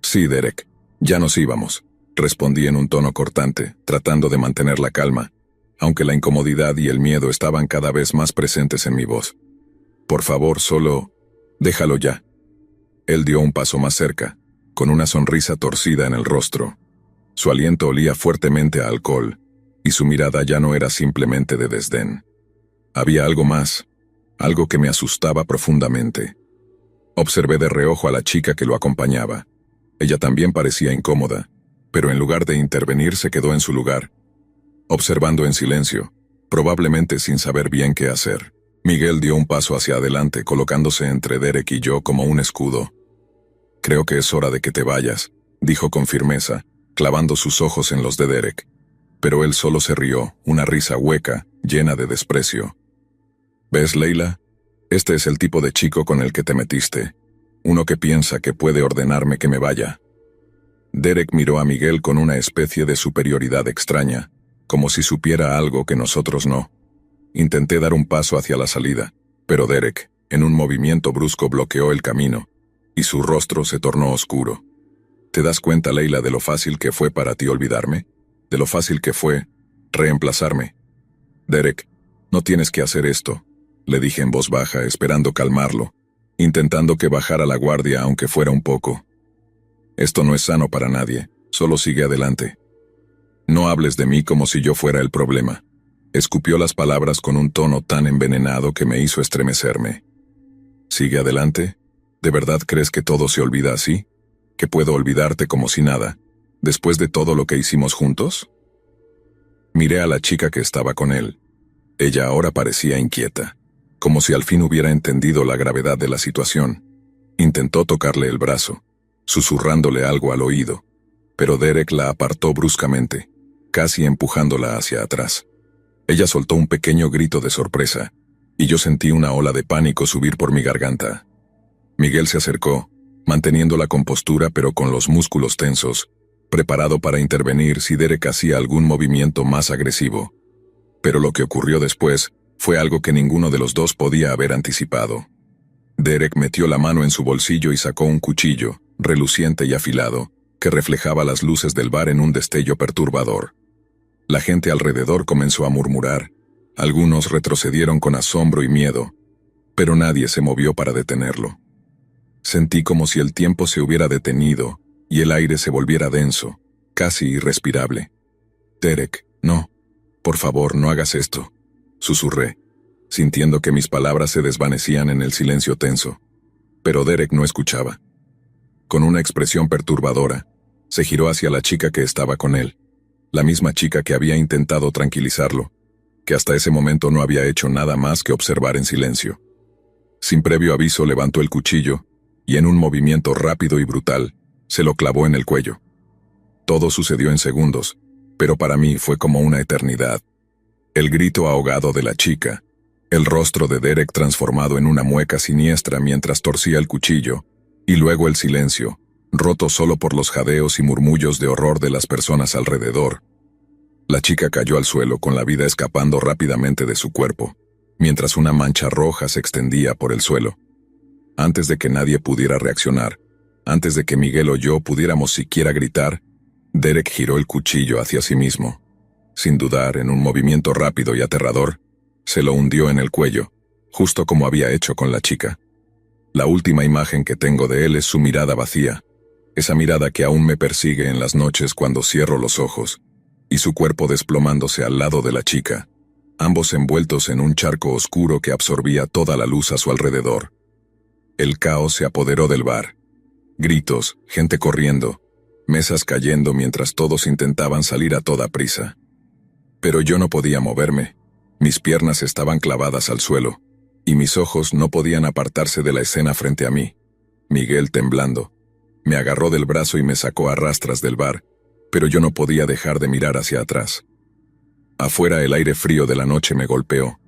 «Sí, Derek, ya nos íbamos», respondí en un tono cortante, tratando de mantener la calma, aunque la incomodidad y el miedo estaban cada vez más presentes en mi voz. «Por favor, solo déjalo ya». Él dio un paso más cerca, con una sonrisa torcida en el rostro. Su aliento olía fuertemente a alcohol, y su mirada ya no era simplemente de desdén. Había algo más, algo que me asustaba profundamente. Observé de reojo a la chica que lo acompañaba. Ella también parecía incómoda, pero en lugar de intervenir se quedó en su lugar, observando en silencio, probablemente sin saber bien qué hacer. Miguel dio un paso hacia adelante, colocándose entre Derek y yo como un escudo. «Creo que es hora de que te vayas», dijo con firmeza, clavando sus ojos en los de Derek. Pero él solo se rió, una risa hueca, llena de desprecio. «¿Ves, Leila? Este es el tipo de chico con el que te metiste. Uno que piensa que puede ordenarme que me vaya». Derek miró a Miguel con una especie de superioridad extraña, como si supiera algo que nosotros no. Intenté dar un paso hacia la salida, pero Derek, en un movimiento brusco, bloqueó el camino, y su rostro se tornó oscuro. ¿Te das cuenta, Leila, de lo fácil que fue para ti olvidarme? De lo fácil que fue reemplazarme. Derek, no tienes que hacer esto, le dije en voz baja, esperando calmarlo, intentando que bajara la guardia aunque fuera un poco. Esto no es sano para nadie, solo sigue adelante. No hables de mí como si yo fuera el problema. Escupió las palabras con un tono tan envenenado que me hizo estremecerme. ¿Sigue adelante? ¿De verdad crees que todo se olvida así? ¿Que puedo olvidarte como si nada, después de todo lo que hicimos juntos? Miré a la chica que estaba con él. Ella ahora parecía inquieta, como si al fin hubiera entendido la gravedad de la situación. Intentó tocarle el brazo, susurrándole algo al oído, pero Derek la apartó bruscamente, casi empujándola hacia atrás. Ella soltó un pequeño grito de sorpresa, y yo sentí una ola de pánico subir por mi garganta. Miguel se acercó, manteniendo la compostura pero con los músculos tensos, preparado para intervenir si Derek hacía algún movimiento más agresivo. Pero lo que ocurrió después fue algo que ninguno de los dos podía haber anticipado. Derek metió la mano en su bolsillo y sacó un cuchillo, reluciente y afilado, que reflejaba las luces del bar en un destello perturbador. La gente alrededor comenzó a murmurar. Algunos retrocedieron con asombro y miedo, pero nadie se movió para detenerlo. Sentí como si el tiempo se hubiera detenido y el aire se volviera denso, casi irrespirable. «Derek, no. Por favor, no hagas esto», susurré, sintiendo que mis palabras se desvanecían en el silencio tenso. Pero Derek no escuchaba. Con una expresión perturbadora, se giró hacia la chica que estaba con él, la misma chica que había intentado tranquilizarlo, que hasta ese momento no había hecho nada más que observar en silencio. Sin previo aviso levantó el cuchillo, y en un movimiento rápido y brutal, se lo clavó en el cuello. Todo sucedió en segundos, pero para mí fue como una eternidad. El grito ahogado de la chica, el rostro de Derek transformado en una mueca siniestra mientras torcía el cuchillo, y luego el silencio, roto solo por los jadeos y murmullos de horror de las personas alrededor. La chica cayó al suelo con la vida escapando rápidamente de su cuerpo, mientras una mancha roja se extendía por el suelo. Antes de que nadie pudiera reaccionar, antes de que Miguel o yo pudiéramos siquiera gritar, Derek giró el cuchillo hacia sí mismo. Sin dudar, en un movimiento rápido y aterrador, se lo hundió en el cuello, justo como había hecho con la chica. La última imagen que tengo de él es su mirada vacía, esa mirada que aún me persigue en las noches cuando cierro los ojos, y su cuerpo desplomándose al lado de la chica, ambos envueltos en un charco oscuro que absorbía toda la luz a su alrededor. El caos se apoderó del bar. Gritos, gente corriendo, mesas cayendo mientras todos intentaban salir a toda prisa. Pero yo no podía moverme, mis piernas estaban clavadas al suelo, y mis ojos no podían apartarse de la escena frente a mí. Miguel, temblando, me agarró del brazo y me sacó a rastras del bar, pero yo no podía dejar de mirar hacia atrás. Afuera el aire frío de la noche me golpeó,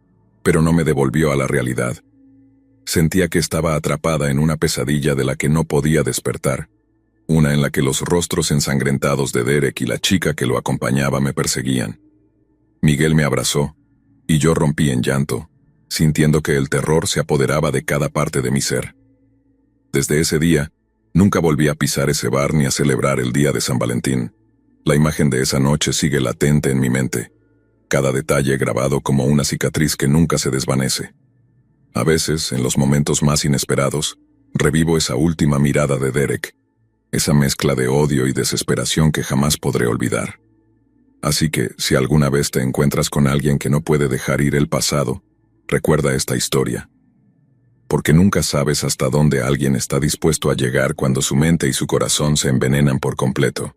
pero no me devolvió a la realidad. Sentía que estaba atrapada en una pesadilla de la que no podía despertar, una en la que los rostros ensangrentados de Derek y la chica que lo acompañaba me perseguían. Miguel me abrazó, y yo rompí en llanto, sintiendo que el terror se apoderaba de cada parte de mi ser. Desde ese día, nunca volví a pisar ese bar ni a celebrar el día de San Valentín. La imagen de esa noche sigue latente en mi mente, cada detalle grabado como una cicatriz que nunca se desvanece. A veces, en los momentos más inesperados, revivo esa última mirada de Derek, esa mezcla de odio y desesperación que jamás podré olvidar. Así que, si alguna vez te encuentras con alguien que no puede dejar ir el pasado, recuerda esta historia. Porque nunca sabes hasta dónde alguien está dispuesto a llegar cuando su mente y su corazón se envenenan por completo.